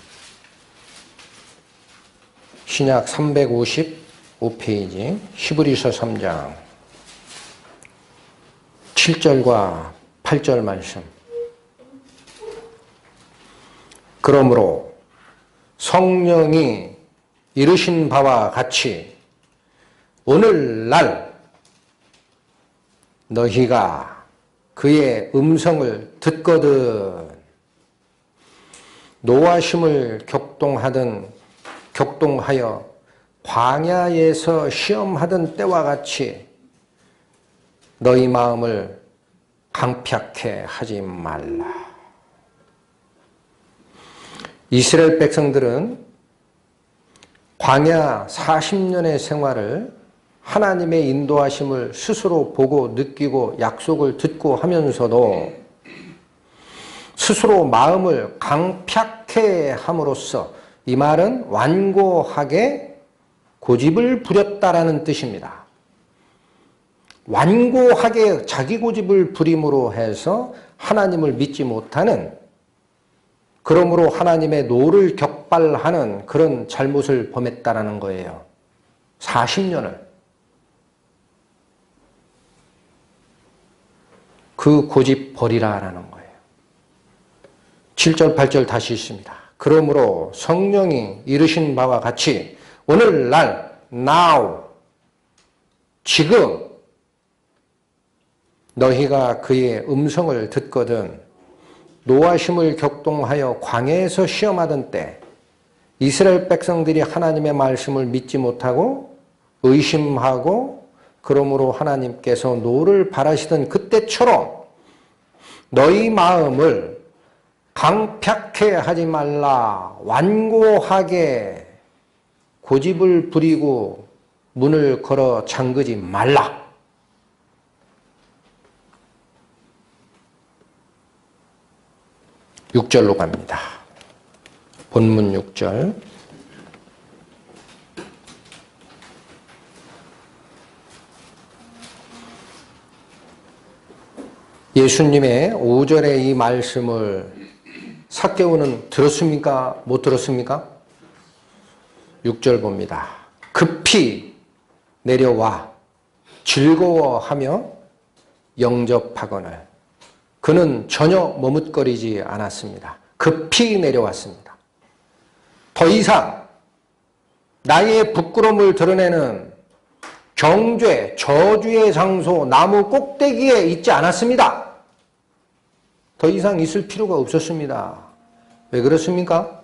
[SPEAKER 1] 신약 355페이지 히브리서 3장 7절과 8절 말씀. 그러므로 성령이 이르신 바와 같이 오늘날 너희가 그의 음성을 듣거든 노하심을 격동하여 광야에서 시험하던 때와 같이 너희 마음을 강팍해 하지 말라. 이스라엘 백성들은 광야 40년의 생활을 하나님의 인도하심을 스스로 보고 느끼고 약속을 듣고 하면서도 스스로 마음을 강팍해 함으로써 이 말은 완고하게 고집을 부렸다라는 뜻입니다. 완고하게 자기 고집을 부림으로 해서 하나님을 믿지 못하는, 그러므로 하나님의 노를 격발하는 그런 잘못을 범했다라는 거예요. 40년을. 그 고집 버리라라는 거예요. 7절 8절 다시 있습니다. 그러므로 성령이 이르신 바와 같이 오늘날 now 지금 너희가 그의 음성을 듣거든 노하심을 격동하여 광야에서 시험하던 때 이스라엘 백성들이 하나님의 말씀을 믿지 못하고 의심하고 그러므로 하나님께서 노를 바라시던 그때처럼 너희 마음을 강팍해 하지 말라. 완고하게 고집을 부리고 문을 걸어 잠그지 말라. 육 절로 갑니다. 본문 6절. 예수님의 5절의 이 말씀을 삭개오는 들었습니까? 못 들었습니까? 6절 봅니다. 급히 내려와 즐거워하며 영접하거늘. 그는 전혀 머뭇거리지 않았습니다. 급히 내려왔습니다. 더 이상 나의 부끄러움을 드러내는 정죄, 저주의 장소, 나무 꼭대기에 있지 않았습니다. 더 이상 있을 필요가 없었습니다. 왜 그렇습니까?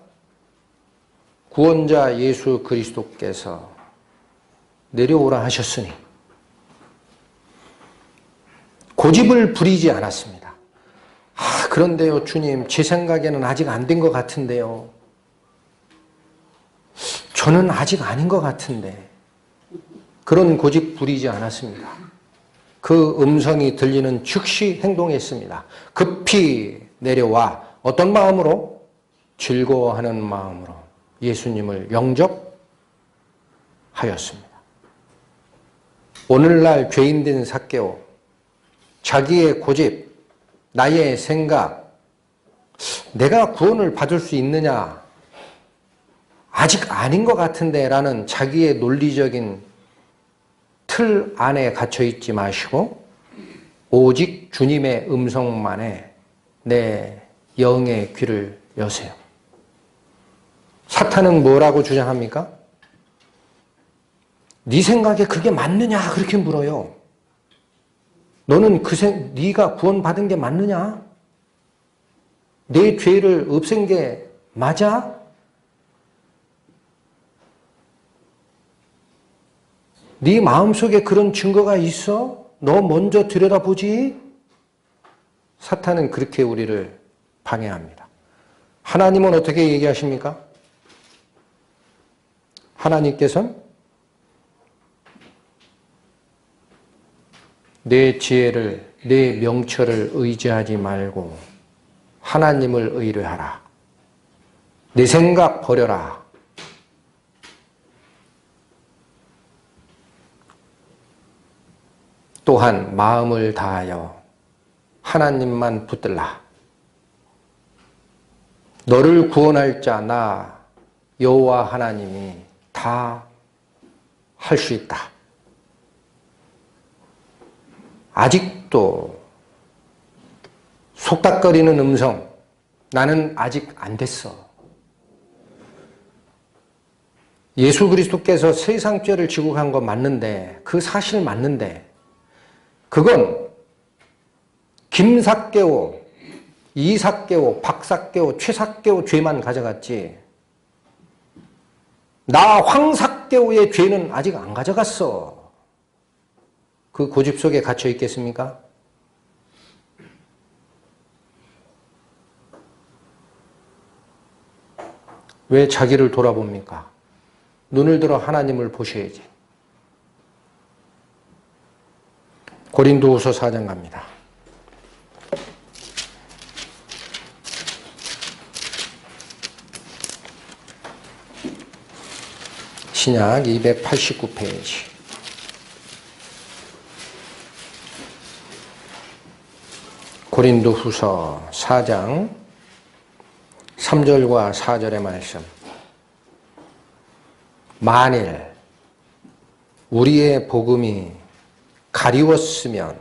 [SPEAKER 1] 구원자 예수 그리스도께서 내려오라 하셨으니 고집을 부리지 않았습니다. 그런데요, 주님, 제 생각에는 아직 안 된 것 같은데요. 저는 아직 아닌 것 같은데. 그런 고집 부리지 않았습니다. 그 음성이 들리는 즉시 행동했습니다. 급히 내려와 어떤 마음으로? 즐거워하는 마음으로 예수님을 영접하였습니다. 오늘날 죄인된 삭개오, 자기의 고집, 나의 생각, 내가 구원을 받을 수 있느냐? 아직 아닌 것 같은데 라는 자기의 논리적인 틀 안에 갇혀 있지 마시고 오직 주님의 음성만에 내 영의 귀를 여세요. 사탄은 뭐라고 주장합니까? 네 생각에 그게 맞느냐? 그렇게 물어요. 너는 네가 구원받은 게 맞느냐? 내 죄를 없앤 게 맞아? 네 마음속에 그런 증거가 있어? 너 먼저 들여다보지? 사탄은 그렇게 우리를 방해합니다. 하나님은 어떻게 얘기하십니까? 하나님께서는 내 지혜를, 내 명철을 의지하지 말고 하나님을 의뢰하라. 내 생각 버려라. 또한 마음을 다하여 하나님만 붙들라. 너를 구원할 자 나 여호와 하나님이 다 할 수 있다. 아직도 속닥거리는 음성, 나는 아직 안 됐어. 예수 그리스도께서 세상 죄를 지고 간 건 맞는데, 그 사실 맞는데, 그건 김사개오, 이사개오, 박사개오, 최사개오 죄만 가져갔지, 나 황사개오의 죄는 아직 안 가져갔어. 그 고집 속에 갇혀 있겠습니까? 왜 자기를 돌아봅니까? 눈을 들어 하나님을 보셔야지. 고린도후서 4장 갑니다. 신약 289페이지. 고린도후서 4장 3절과 4절의 말씀. 만일 우리의 복음이 가리웠으면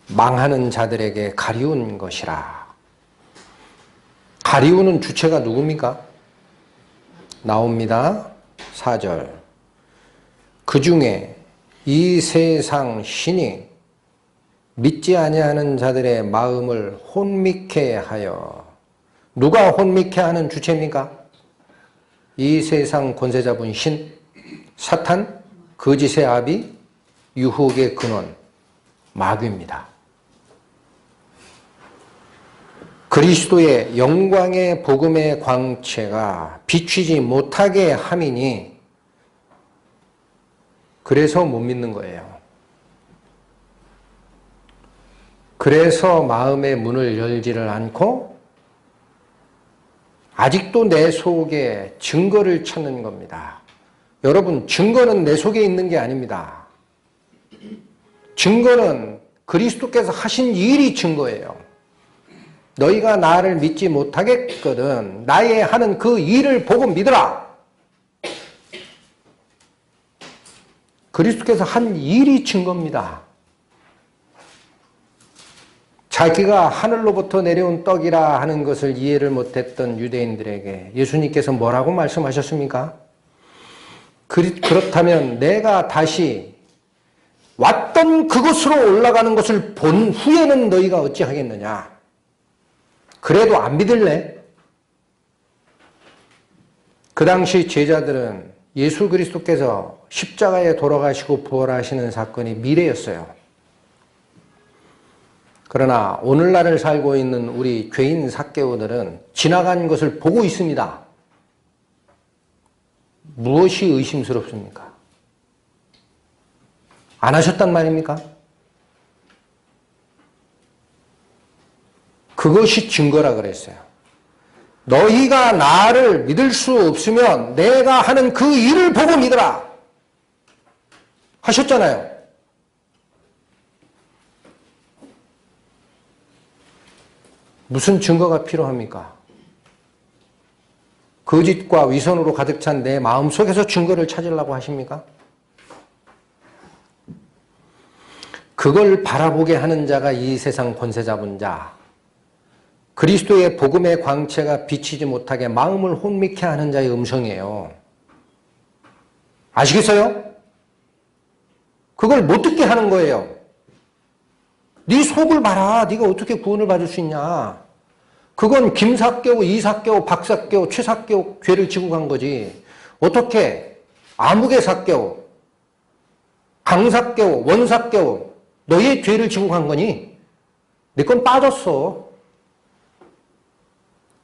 [SPEAKER 1] 망하는 자들에게 가리운 것이라. 가리우는 주체가 누굽니까? 나옵니다. 4절. 그 중에 이 세상 신이 믿지 아니하는 자들의 마음을 혼미케 하여. 누가 혼미케 하는 주체입니까? 이 세상 권세 잡은 신, 사탄, 거짓의 아비, 유혹의 근원, 마귀입니다. 그리스도의 영광의 복음의 광채가 비추지 못하게 함이니 그래서 못 믿는 거예요. 그래서 마음의 문을 열지를 않고 아직도 내 속에 증거를 찾는 겁니다. 여러분, 증거는 내 속에 있는 게 아닙니다. 증거는 그리스도께서 하신 일이 증거예요. 너희가 나를 믿지 못하겠거든 나의 하는 그 일을 보고 믿으라. 그리스도께서 한 일이 증거입니다. 자기가 하늘로부터 내려온 떡이라 하는 것을 이해를 못했던 유대인들에게 예수님께서 뭐라고 말씀하셨습니까? 그렇다면 내가 다시 왔던 그곳으로 올라가는 것을 본 후에는 너희가 어찌하겠느냐? 그래도 안 믿을래? 그 당시 제자들은 예수 그리스도께서 십자가에 돌아가시고 부활하시는 사건이 미래였어요. 그러나 오늘날을 살고 있는 우리 죄인 삭개오들은 지나간 것을 보고 있습니다. 무엇이 의심스럽습니까? 안 하셨단 말입니까? 그것이 증거라 그랬어요. 너희가 나를 믿을 수 없으면 내가 하는 그 일을 보고 믿으라. 하셨잖아요. 무슨 증거가 필요합니까? 거짓과 위선으로 가득 찬 내 마음속에서 증거를 찾으려고 하십니까? 그걸 바라보게 하는 자가 이 세상 권세 잡은 자, 그리스도의 복음의 광채가 비치지 못하게 마음을 혼미케 하는 자의 음성이에요. 아시겠어요? 그걸 못 듣게 하는 거예요. 네 속을 봐라. 네가 어떻게 구원을 받을 수 있냐. 그건 김사개오, 이사개오, 박사개오, 최사개오 죄를 지고 간 거지. 어떻게 아무개사개오, 강사개오, 원사개오 너의 죄를 지고 간 거니? 내 건 빠졌어.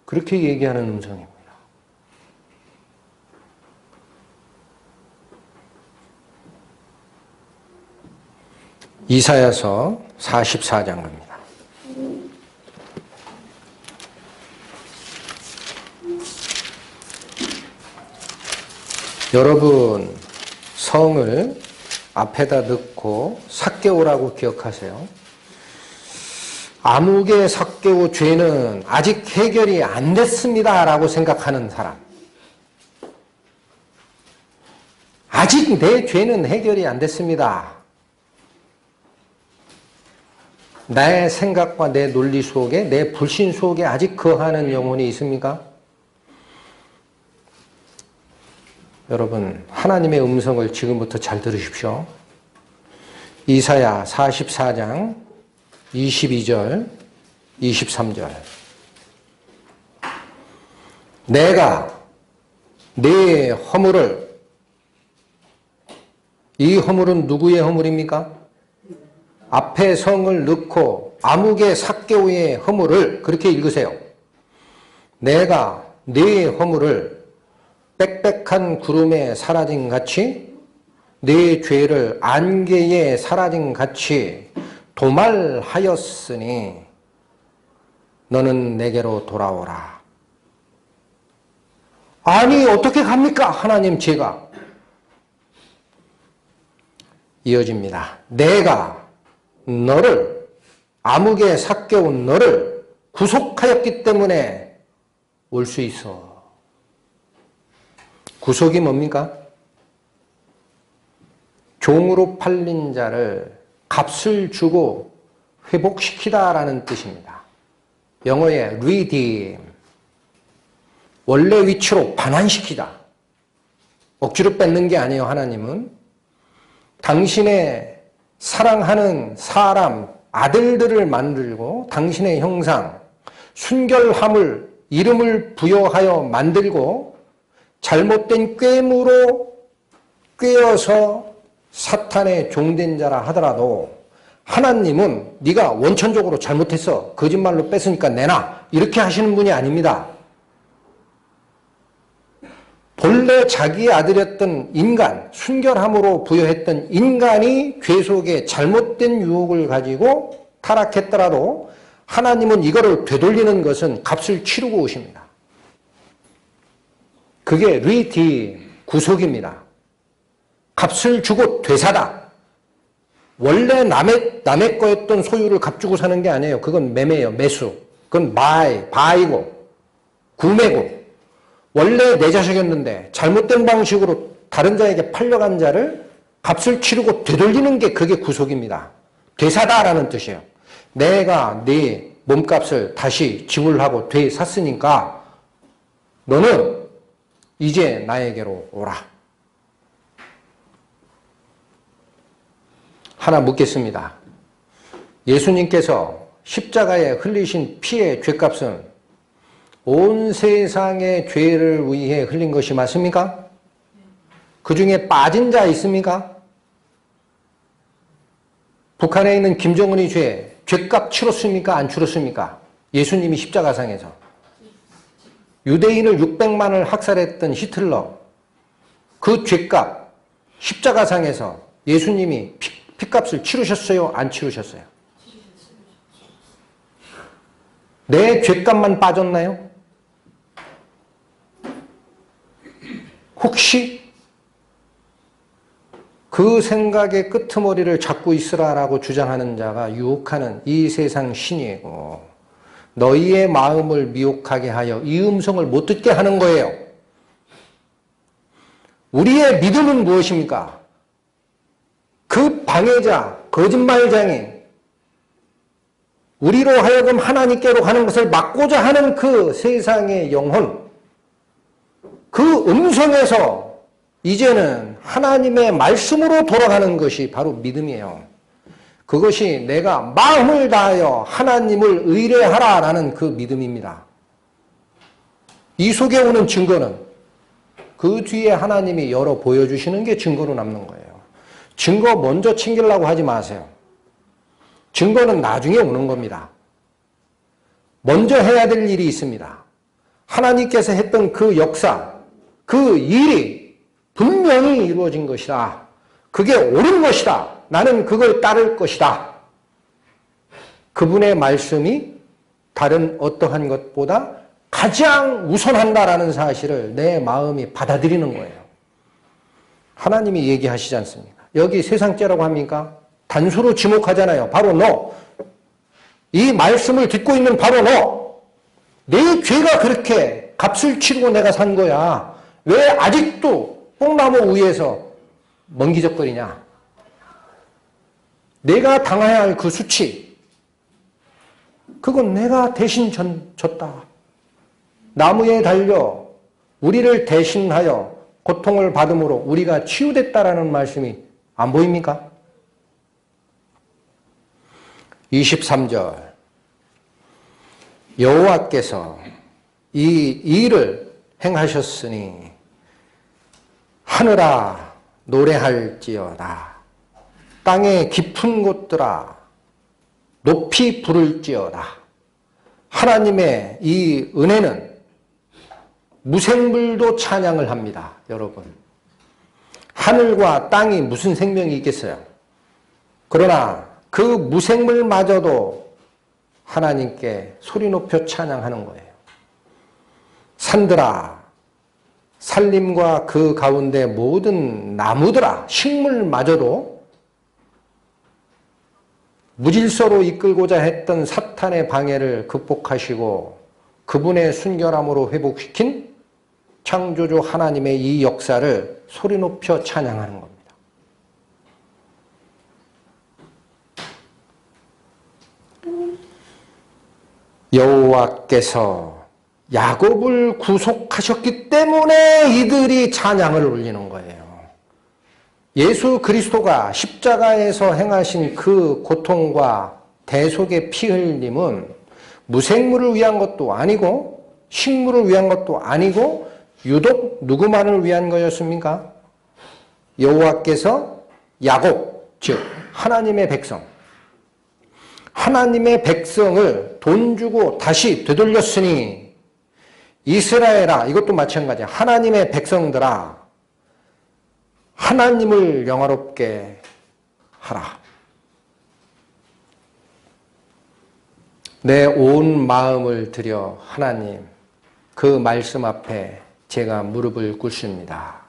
[SPEAKER 1] 그렇게 얘기하는 음성입니다. 이사야서 44장 갑니다. 여러분 성을 앞에다 넣고 삭개오라고 기억하세요. 아무개 삭개오 죄는 아직 해결이 안 됐습니다 라고 생각하는 사람, 아직 내 죄는 해결이 안 됐습니다, 나의 생각과 내 논리 속에, 내 불신 속에 아직 거하는 영혼이 있습니까? 여러분 하나님의 음성을 지금부터 잘 들으십시오. 이사야 44장 22절 23절 내가 네 허물을, 이 허물은 누구의 허물입니까? 앞에 성을 넣고 아무개 삭개오의 허물을, 그렇게 읽으세요. 내가 네 허물을 빽빽한 구름에 사라진 같이, 네 죄를 안개에 사라진 같이 도말하였으니 너는 내게로 돌아오라. 아니 어떻게 갑니까 하나님 제가? 이어집니다. 내가 너를, 아무개 삭개온 너를 구속하였기 때문에 올 수 있어. 구속이 뭡니까? 종으로 팔린 자를 값을 주고 회복시키다라는 뜻입니다. 영어의 redeem, 원래 위치로 반환시키다. 억지로 뺏는 게 아니에요. 하나님은 당신의 사랑하는 사람, 아들들을 만들고 당신의 형상, 순결함을, 이름을 부여하여 만들고 잘못된 꾀무로 꾀어서 사탄의 종된 자라 하더라도 하나님은 네가 원천적으로 잘못했어, 거짓말로 뺐으니까 내놔, 이렇게 하시는 분이 아닙니다. 본래 자기의 아들이었던 인간, 순결함으로 부여했던 인간이 죄 속에 잘못된 유혹을 가지고 타락했더라도 하나님은 이거를 되돌리는 것은 값을 치르고 오십니다. 그게 리디, 구속입니다. 값을 주고 되사다. 원래 남의 거였던 소유를 값 주고 사는 게 아니에요. 그건 매매예요. 매수. 그건 바이고 구매고, 원래 내 자식이었는데 잘못된 방식으로 다른 자에게 팔려간 자를 값을 치르고 되돌리는 게, 그게 구속입니다. 되사다라는 뜻이에요. 내가 네 몸값을 다시 지불하고 되샀으니까 너는 이제 나에게로 오라. 하나 묻겠습니다. 예수님께서 십자가에 흘리신 피의 죄값은 온 세상의 죄를 위해 흘린 것이 맞습니까? 그 중에 빠진 자 있습니까? 북한에 있는 김정은이 죄값 치렀습니까? 안 치렀습니까? 예수님이 십자가상에서. 유대인을 600만을 학살했던 히틀러, 그 죄값 십자가상에서 예수님이 피값을 치르셨어요? 안 치르셨어요? 내 죄값만 빠졌나요? 혹시 그 생각의 끄트머리를 잡고 있으라라고 주장하는 자가 유혹하는 이 세상 신이고, 너희의 마음을 미혹하게 하여 이 음성을 못 듣게 하는 거예요. 우리의 믿음은 무엇입니까? 그 방해자, 거짓말장애, 우리로 하여금 하나님께로 가는 것을 막고자 하는 그 세상의 영혼, 그 음성에서 이제는 하나님의 말씀으로 돌아가는 것이 바로 믿음이에요. 그것이 내가 마음을 다하여 하나님을 의뢰하라라는 그 믿음입니다. 이 속에 오는 증거는 그 뒤에 하나님이 열어 보여주시는 게 증거로 남는 거예요. 증거 먼저 챙기려고 하지 마세요. 증거는 나중에 오는 겁니다. 먼저 해야 될 일이 있습니다. 하나님께서 했던 그 역사, 그 일이 분명히 이루어진 것이다. 그게 옳은 것이다 나는 그걸 따를 것이다. 그분의 말씀이 다른 어떠한 것보다 가장 우선한다라는 사실을 내 마음이 받아들이는 거예요. 하나님이 얘기하시지 않습니까? 여기 세상죄라고 합니까? 단수로 지목하잖아요. 바로 너. 이 말씀을 듣고 있는 바로 너. 내 죄가 그렇게 값을 치르고 내가 산 거야. 왜 아직도 뽕나무 위에서 멍기적거리냐? 내가 당해야 할 그 수치, 그건 내가 대신 졌다. 나무에 달려 우리를 대신하여 고통을 받음으로 우리가 치유됐다라는 말씀이 안 보입니까? 23절 여호와께서 이 일을 행하셨으니 하늘아 노래할지어다. 땅의 깊은 곳들아 높이 부를지어다. 하나님의 이 은혜는 무생물도 찬양을 합니다. 여러분, 하늘과 땅이 무슨 생명이 있겠어요? 그러나 그 무생물마저도 하나님께 소리 높여 찬양하는 거예요. 산들아 산림과 그 가운데 모든 나무들아, 식물마저도 무질서로 이끌고자 했던 사탄의 방해를 극복하시고 그분의 순결함으로 회복시킨 창조주 하나님의 이 역사를 소리 높여 찬양하는 겁니다. 여호와께서 야곱을 구속하셨기 때문에 이들이 찬양을 올리는 거예요. 예수 그리스도가 십자가에서 행하신 그 고통과 대속의 피 흘림은 무생물을 위한 것도 아니고 식물을 위한 것도 아니고 유독 누구만을 위한 거였습니까? 여호와께서 야곱, 즉 하나님의 백성, 하나님의 백성을 돈 주고 다시 되돌렸으니 이스라엘아, 이것도 마찬가지야. 하나님의 백성들아, 하나님을 영화롭게 하라. 내 온 마음을 들여 하나님, 그 말씀 앞에 제가 무릎을 꿇습니다.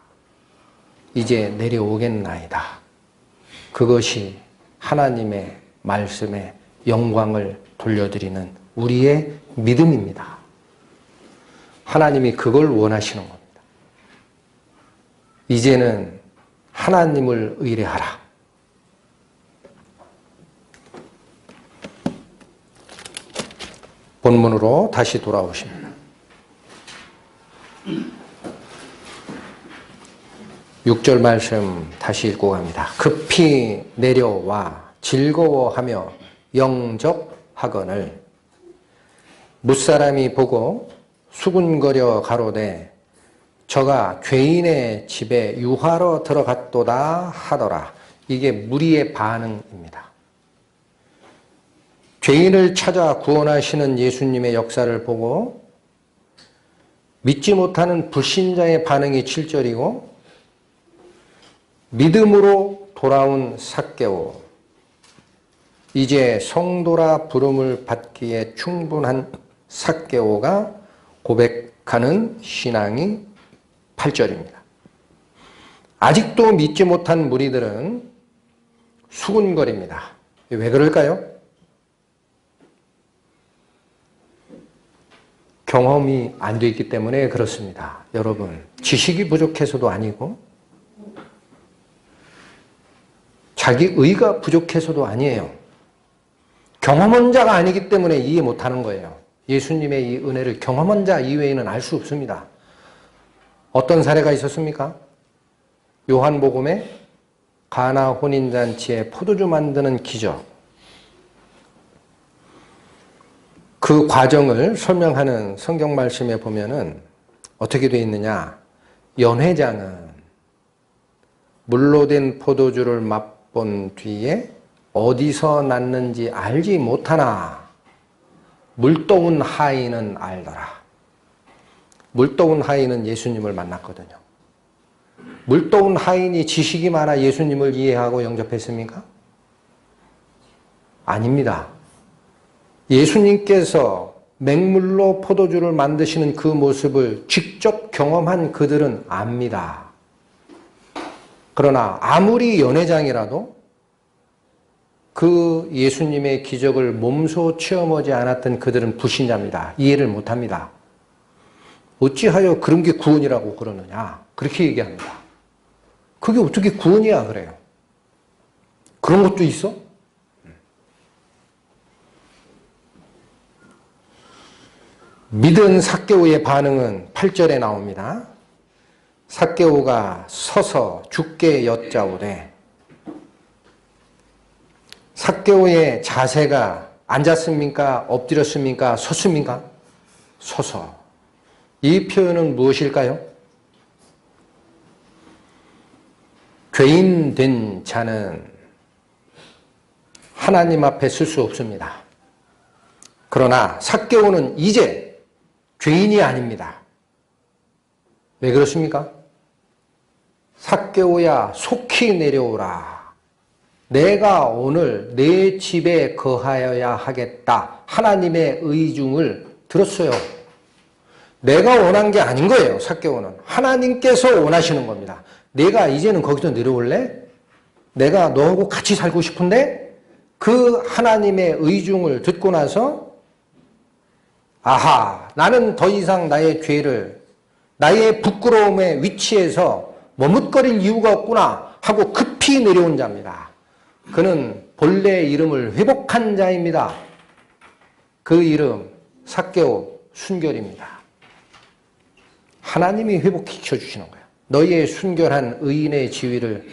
[SPEAKER 1] 이제 내려오겠나이다. 그것이 하나님의 말씀에 영광을 돌려드리는 우리의 믿음입니다. 하나님이 그걸 원하시는 겁니다. 이제는 하나님을 의뢰하라. 본문으로 다시 돌아오십니다. 6절 말씀 다시 읽고 갑니다. 급히 내려와 즐거워하며 영접하거늘 뭇사람이 보고 수군거려 가로되 저가 죄인의 집에 유하러 들어갔도다 하더라. 이게 무리의 반응입니다. 죄인을 찾아 구원하시는 예수님의 역사를 보고 믿지 못하는 불신자의 반응이 7절이고 믿음으로 돌아온 삭개오, 이제 성도라 부름을 받기에 충분한 삭개오가 고백하는 신앙이 8절입니다. 아직도 믿지 못한 무리들은 수군거립니다. 왜 그럴까요? 경험이 안 돼 있기 때문에 그렇습니다. 여러분, 지식이 부족해서도 아니고 자기 의가 부족해서도 아니에요. 경험한 자가 아니기 때문에 이해 못하는 거예요. 예수님의 이 은혜를 경험한 자 이외에는 알 수 없습니다. 어떤 사례가 있었습니까? 요한복음에 가나 혼인잔치에 포도주 만드는 기적, 그 과정을 설명하는 성경 말씀에 보면은 어떻게 되어 있느냐? 연회장은 물로 된 포도주를 맛본 뒤에 어디서 났는지 알지 못하나 물떠온 하인은 알더라. 물떠온 하인은 예수님을 만났거든요. 물떠온 하인이 지식이 많아 예수님을 이해하고 영접했습니까? 아닙니다. 예수님께서 맹물로 포도주를 만드시는 그 모습을 직접 경험한 그들은 압니다. 그러나 아무리 연회장이라도 그 예수님의 기적을 몸소 체험하지 않았던 그들은 불신자입니다. 이해를 못합니다. 어찌하여 그런 게 구원이라고 그러느냐, 그렇게 얘기합니다. 그게 어떻게 구원이야 그래요. 그런 것도 있어? 믿은 삭개오의 반응은 8절에 나옵니다. 삭개오가 서서 주께 여짜오되, 삭개오의 자세가 앉았습니까? 엎드렸습니까? 섰습니까? 서서. 이 표현은 무엇일까요? 죄인된 자는 하나님 앞에 쓸 수 없습니다. 그러나 삭개오는 이제 죄인이 아닙니다. 왜 그렇습니까? 삭개오야 속히 내려오라. 내가 오늘 내 집에 거하여야 하겠다. 하나님의 의중을 들었어요. 내가 원한 게 아닌 거예요. 삭개오는. 하나님께서 원하시는 겁니다. 내가 이제는 거기서 내려올래? 내가 너하고 같이 살고 싶은데? 그 하나님의 의중을 듣고 나서 아하, 나는 더 이상 나의 죄를, 나의 부끄러움의 위치에서 머뭇거릴 이유가 없구나 하고 급히 내려온 자입니다. 그는 본래 이름을 회복한 자입니다. 그 이름 삭개오, 순결입니다. 하나님이 회복시켜 주시는 거예요. 너희의 순결한 의인의 지위를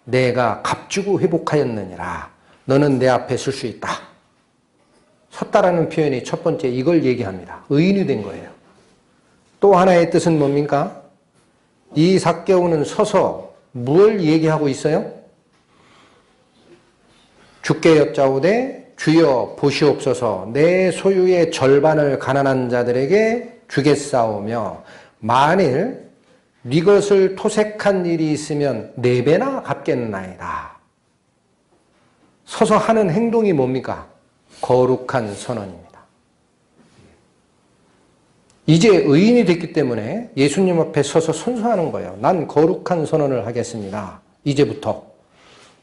[SPEAKER 1] 내가 값주고 회복하였느니라. 너는 내 앞에 설 수 있다. 섰다라는 표현이 첫 번째 이걸 얘기합니다. 의인이 된 거예요. 또 하나의 뜻은 뭡니까? 이 삭개오는 서서 뭘 얘기하고 있어요? 주께 여짜오되 주여 보시옵소서 내 소유의 절반을 가난한 자들에게 주겠사오며 만일 네 것을 토색한 일이 있으면 4배나 갚겠나이다. 서서 하는 행동이 뭡니까? 거룩한 선언입니다. 이제 의인이 됐기 때문에 예수님 앞에 서서 선서하는 거예요. 난 거룩한 선언을 하겠습니다. 이제부터.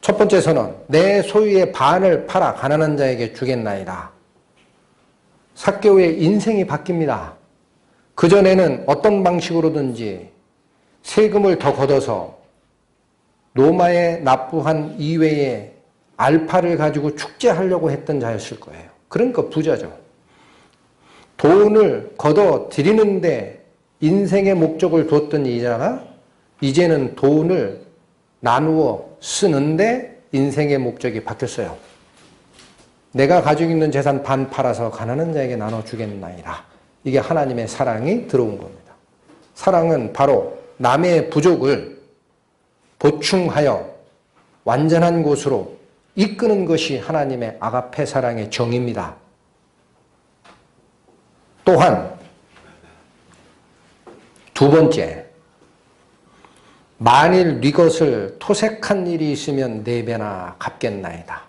[SPEAKER 1] 첫 번째 선언, 내 소유의 반을 팔아 가난한 자에게 주겠나이다. 삭개오의 인생이 바뀝니다. 그전에는 어떤 방식으로든지 세금을 더 걷어서 로마에 납부한 이외에 알파를 가지고 축제하려고 했던 자였을 거예요. 그러니까 부자죠. 돈을 걷어 드리는데 인생의 목적을 두었던 이자가 이제는 돈을 나누어 쓰는데 인생의 목적이 바뀌었어요. 내가 가지고 있는 재산 반 팔아서 가난한 자에게 나눠주겠나이다. 이게 하나님의 사랑이 들어온 겁니다. 사랑은 바로 남의 부족을 보충하여 완전한 곳으로 이끄는 것이 하나님의 아가페 사랑의 정의입니다. 또한 두 번째, 만일 네 것을 토색한 일이 있으면 4배나 갚겠나이다.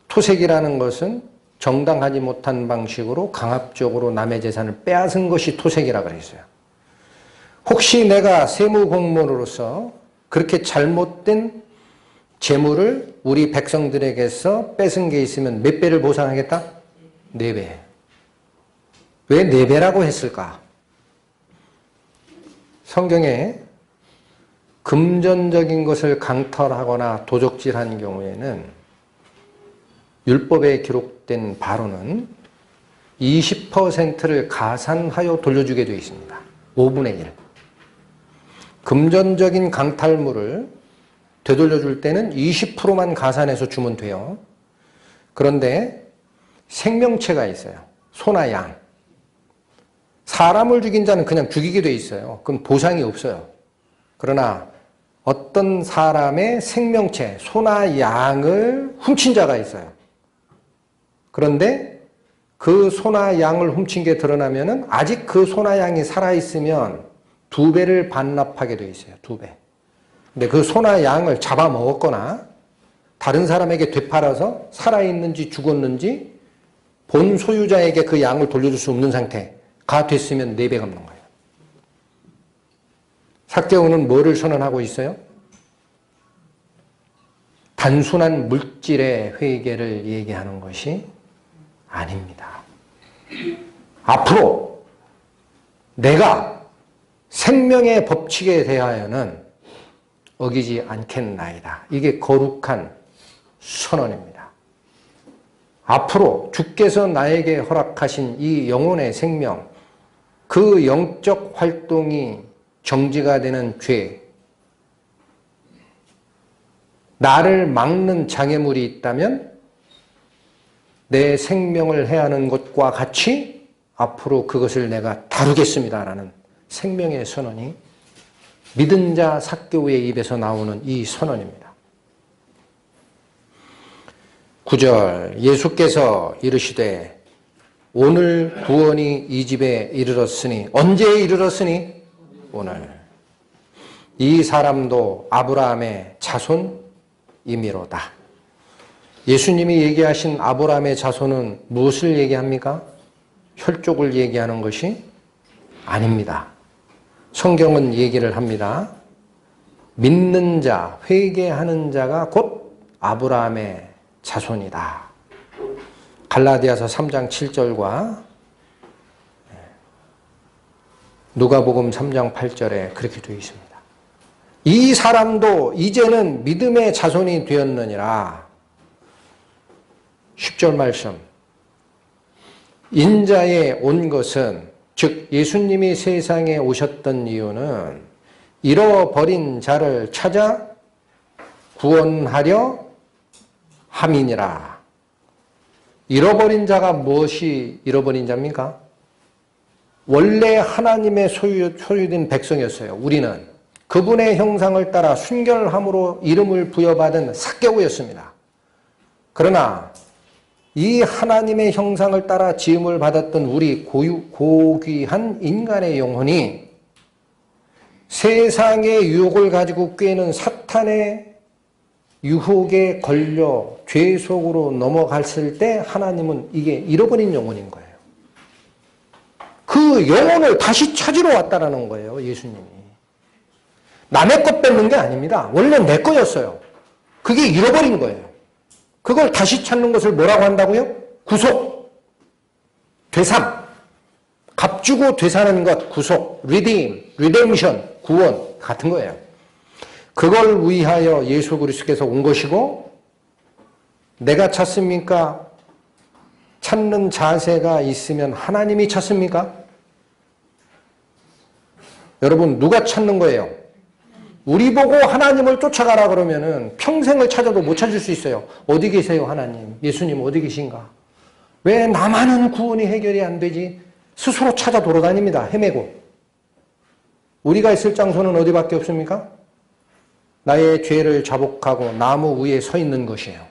[SPEAKER 1] 토색이라는 것은 정당하지 못한 방식으로 강압적으로 남의 재산을 빼앗은 것이 토색이라고 그랬어요. 혹시 내가 세무공무원으로서 그렇게 잘못된 재물을 우리 백성들에게서 뺏은 게 있으면 몇 배를 보상하겠다? 4배. 왜 4배라고 했을까? 성경에 금전적인 것을 강탈하거나 도적질한 경우에는 율법에 기록된 바로는 20%를 가산하여 돌려주게 되어 있습니다. 5분의 1. 금전적인 강탈물을 되돌려줄 때는 20%만 가산해서 주면 돼요. 그런데 생명체가 있어요. 소나 양. 사람을 죽인 자는 그냥 죽이게 돼 있어요. 그럼 보상이 없어요. 그러나 어떤 사람의 생명체, 소나 양을 훔친 자가 있어요. 그런데 그 소나 양을 훔친 게 드러나면은 아직 그 소나 양이 살아있으면 2배를 반납하게 돼 있어요. 2배. 근데 그 소나 양을 잡아먹었거나 다른 사람에게 되팔아서 살아있는지 죽었는지 본 소유자에게 그 양을 돌려줄 수 없는 상태가 됐으면 4배 갚는 거예요. 삭개오는 뭐를 선언하고 있어요? 단순한 물질의 회개를 얘기하는 것이 아닙니다. 앞으로 내가 생명의 법칙에 대하여는 어기지 않겠나이다. 이게 거룩한 선언입니다. 앞으로 주께서 나에게 허락하신 이 영혼의 생명, 그 영적 활동이 정지가 되는 죄, 나를 막는 장애물이 있다면 내 생명을 해하는 것과 같이 앞으로 그것을 내가 다루겠습니다라는 생명의 선언이 믿은 자 삭개오의 입에서 나오는 이 선언입니다. 9절 예수께서 이르시되 오늘 구원이 이 집에 이르렀으니 언제 이르렀으니? 오늘. 이 사람도 아브라함의 자손이미로다. 예수님이 얘기하신 아브라함의 자손은 무엇을 얘기합니까? 혈족을 얘기하는 것이 아닙니다. 성경은 얘기를 합니다. 믿는 자, 회개하는 자가 곧 아브라함의 자손이다. 갈라디아서 3장 7절과 누가복음 3장 8절에 그렇게 되어 있습니다. 이 사람도 이제는 믿음의 자손이 되었느니라. 10절 말씀. 인자에 온 것은 즉 예수님이 세상에 오셨던 이유는 잃어버린 자를 찾아 구원하려 함이니라. 잃어버린 자가 무엇이 잃어버린 자입니까? 원래 하나님의 소유된 백성이었어요. 우리는 그분의 형상을 따라 순결함으로 이름을 부여받은 삭개오였습니다. 그러나 이 하나님의 형상을 따라 지음을 받았던 우리 고귀한 인간의 영혼이 세상의 유혹을 가지고 꾀는 사탄의 유혹에 걸려 죄 속으로 넘어갔을 때 하나님은 이게 잃어버린 영혼인 거예요. 그 영혼을 다시 찾으러 왔다라는 거예요. 예수님이. 남의 것 뺏는 게 아닙니다. 원래 내 거였어요. 그게 잃어버린 거예요. 그걸 다시 찾는 것을 뭐라고 한다고요? 구속, 되삼, 값주고 되사는 것, 구속, redemption, 구원 같은 거예요. 그걸 위하여 예수 그리스도께서 온 것이고 내가 찾습니까? 찾는 자세가 있으면 하나님이 찾습니까? 여러분 누가 찾는 거예요? 우리 보고 하나님을 쫓아가라 그러면은 평생을 찾아도 못 찾을 수 있어요. 어디 계세요 하나님? 예수님 어디 계신가? 왜 나만은 구원이 해결이 안 되지? 스스로 찾아 돌아다닙니다. 헤매고. 우리가 있을 장소는 어디밖에 없습니까? 나의 죄를 자복하고 나무 위에 서 있는 것이에요.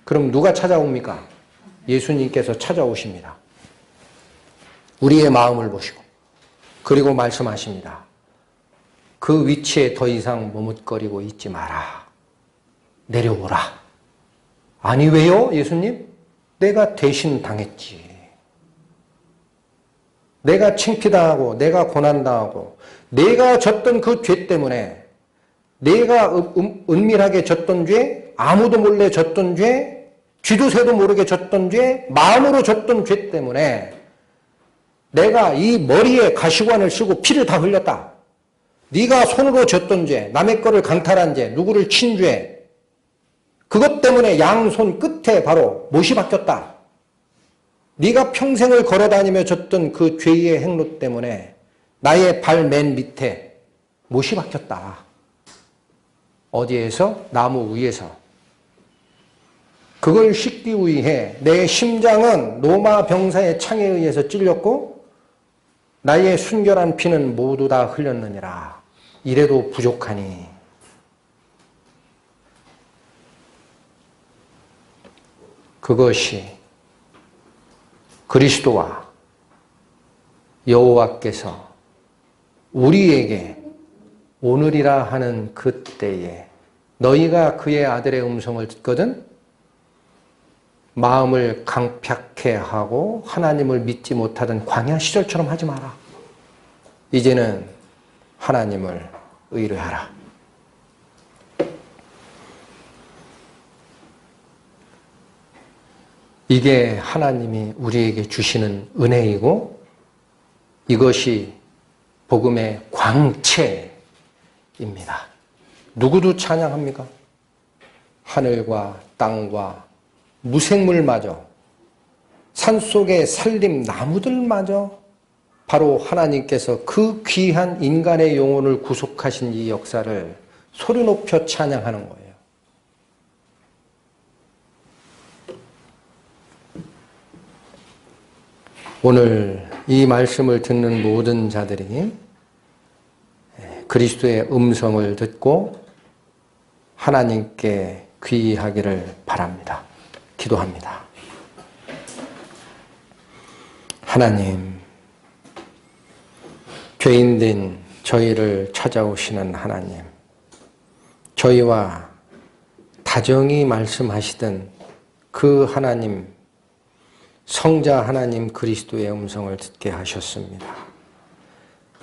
[SPEAKER 1] 그럼 누가 찾아옵니까? 예수님께서 찾아오십니다. 우리의 마음을 보시고 그리고 말씀하십니다. 그 위치에 더 이상 머뭇거리고 있지 마라. 내려오라. 아니 왜요? 예수님? 내가 대신 당했지. 내가 창피당하고 내가 고난당하고 내가 졌던 그 죄 때문에 내가 은밀하게 졌던 죄, 아무도 몰래 졌던 죄, 쥐도 새도 모르게 졌던 죄, 마음으로 졌던 죄 때문에 내가 이 머리에 가시관을 쓰고 피를 다 흘렸다. 네가 손으로 졌던 죄, 남의 거를 강탈한 죄, 누구를 친 죄, 그것 때문에 양손 끝에 바로 못이 박혔다. 네가 평생을 걸어다니며 졌던 그 죄의 행로 때문에 나의 발 맨 밑에 못이 박혔다. 어디에서? 나무 위에서. 그걸 씻기 위해 내 심장은 로마 병사의 창에 의해서 찔렸고 나의 순결한 피는 모두 다 흘렸느니라. 이래도 부족하니 그것이 그리스도와 여호와께서 우리에게 오늘이라 하는 그때에 너희가 그의 아들의 음성을 듣거든 마음을 강팍해 하고 하나님을 믿지 못하던 광야 시절처럼 하지 마라. 이제는 하나님을 의뢰하라. 이게 하나님이 우리에게 주시는 은혜이고 이것이 복음의 광채입니다. 누구도 찬양합니까? 하늘과 땅과 무생물마저 산속의 산림 나무들마저 바로 하나님께서 그 귀한 인간의 영혼을 구속하신 이 역사를 소리 높여 찬양하는 거예요. 오늘 이 말씀을 듣는 모든 자들이 그리스도의 음성을 듣고 하나님께 귀의하기를 바랍니다. 기도합니다. 하나님, 죄인된 저희를 찾아오시는 하나님, 저희와 다정히 말씀하시던 그 하나님, 성자 하나님 그리스도의 음성을 듣게 하셨습니다.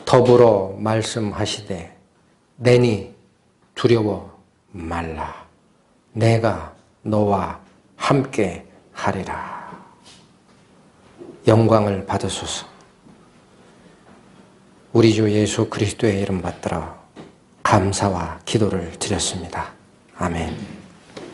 [SPEAKER 1] 더불어 말씀하시되 내니 두려워 말라. 내가 너와 함께 하리라. 영광을 받으소서. 우리 주 예수 그리스도의 이름 받들어 감사와 기도를 드렸습니다. 아멘.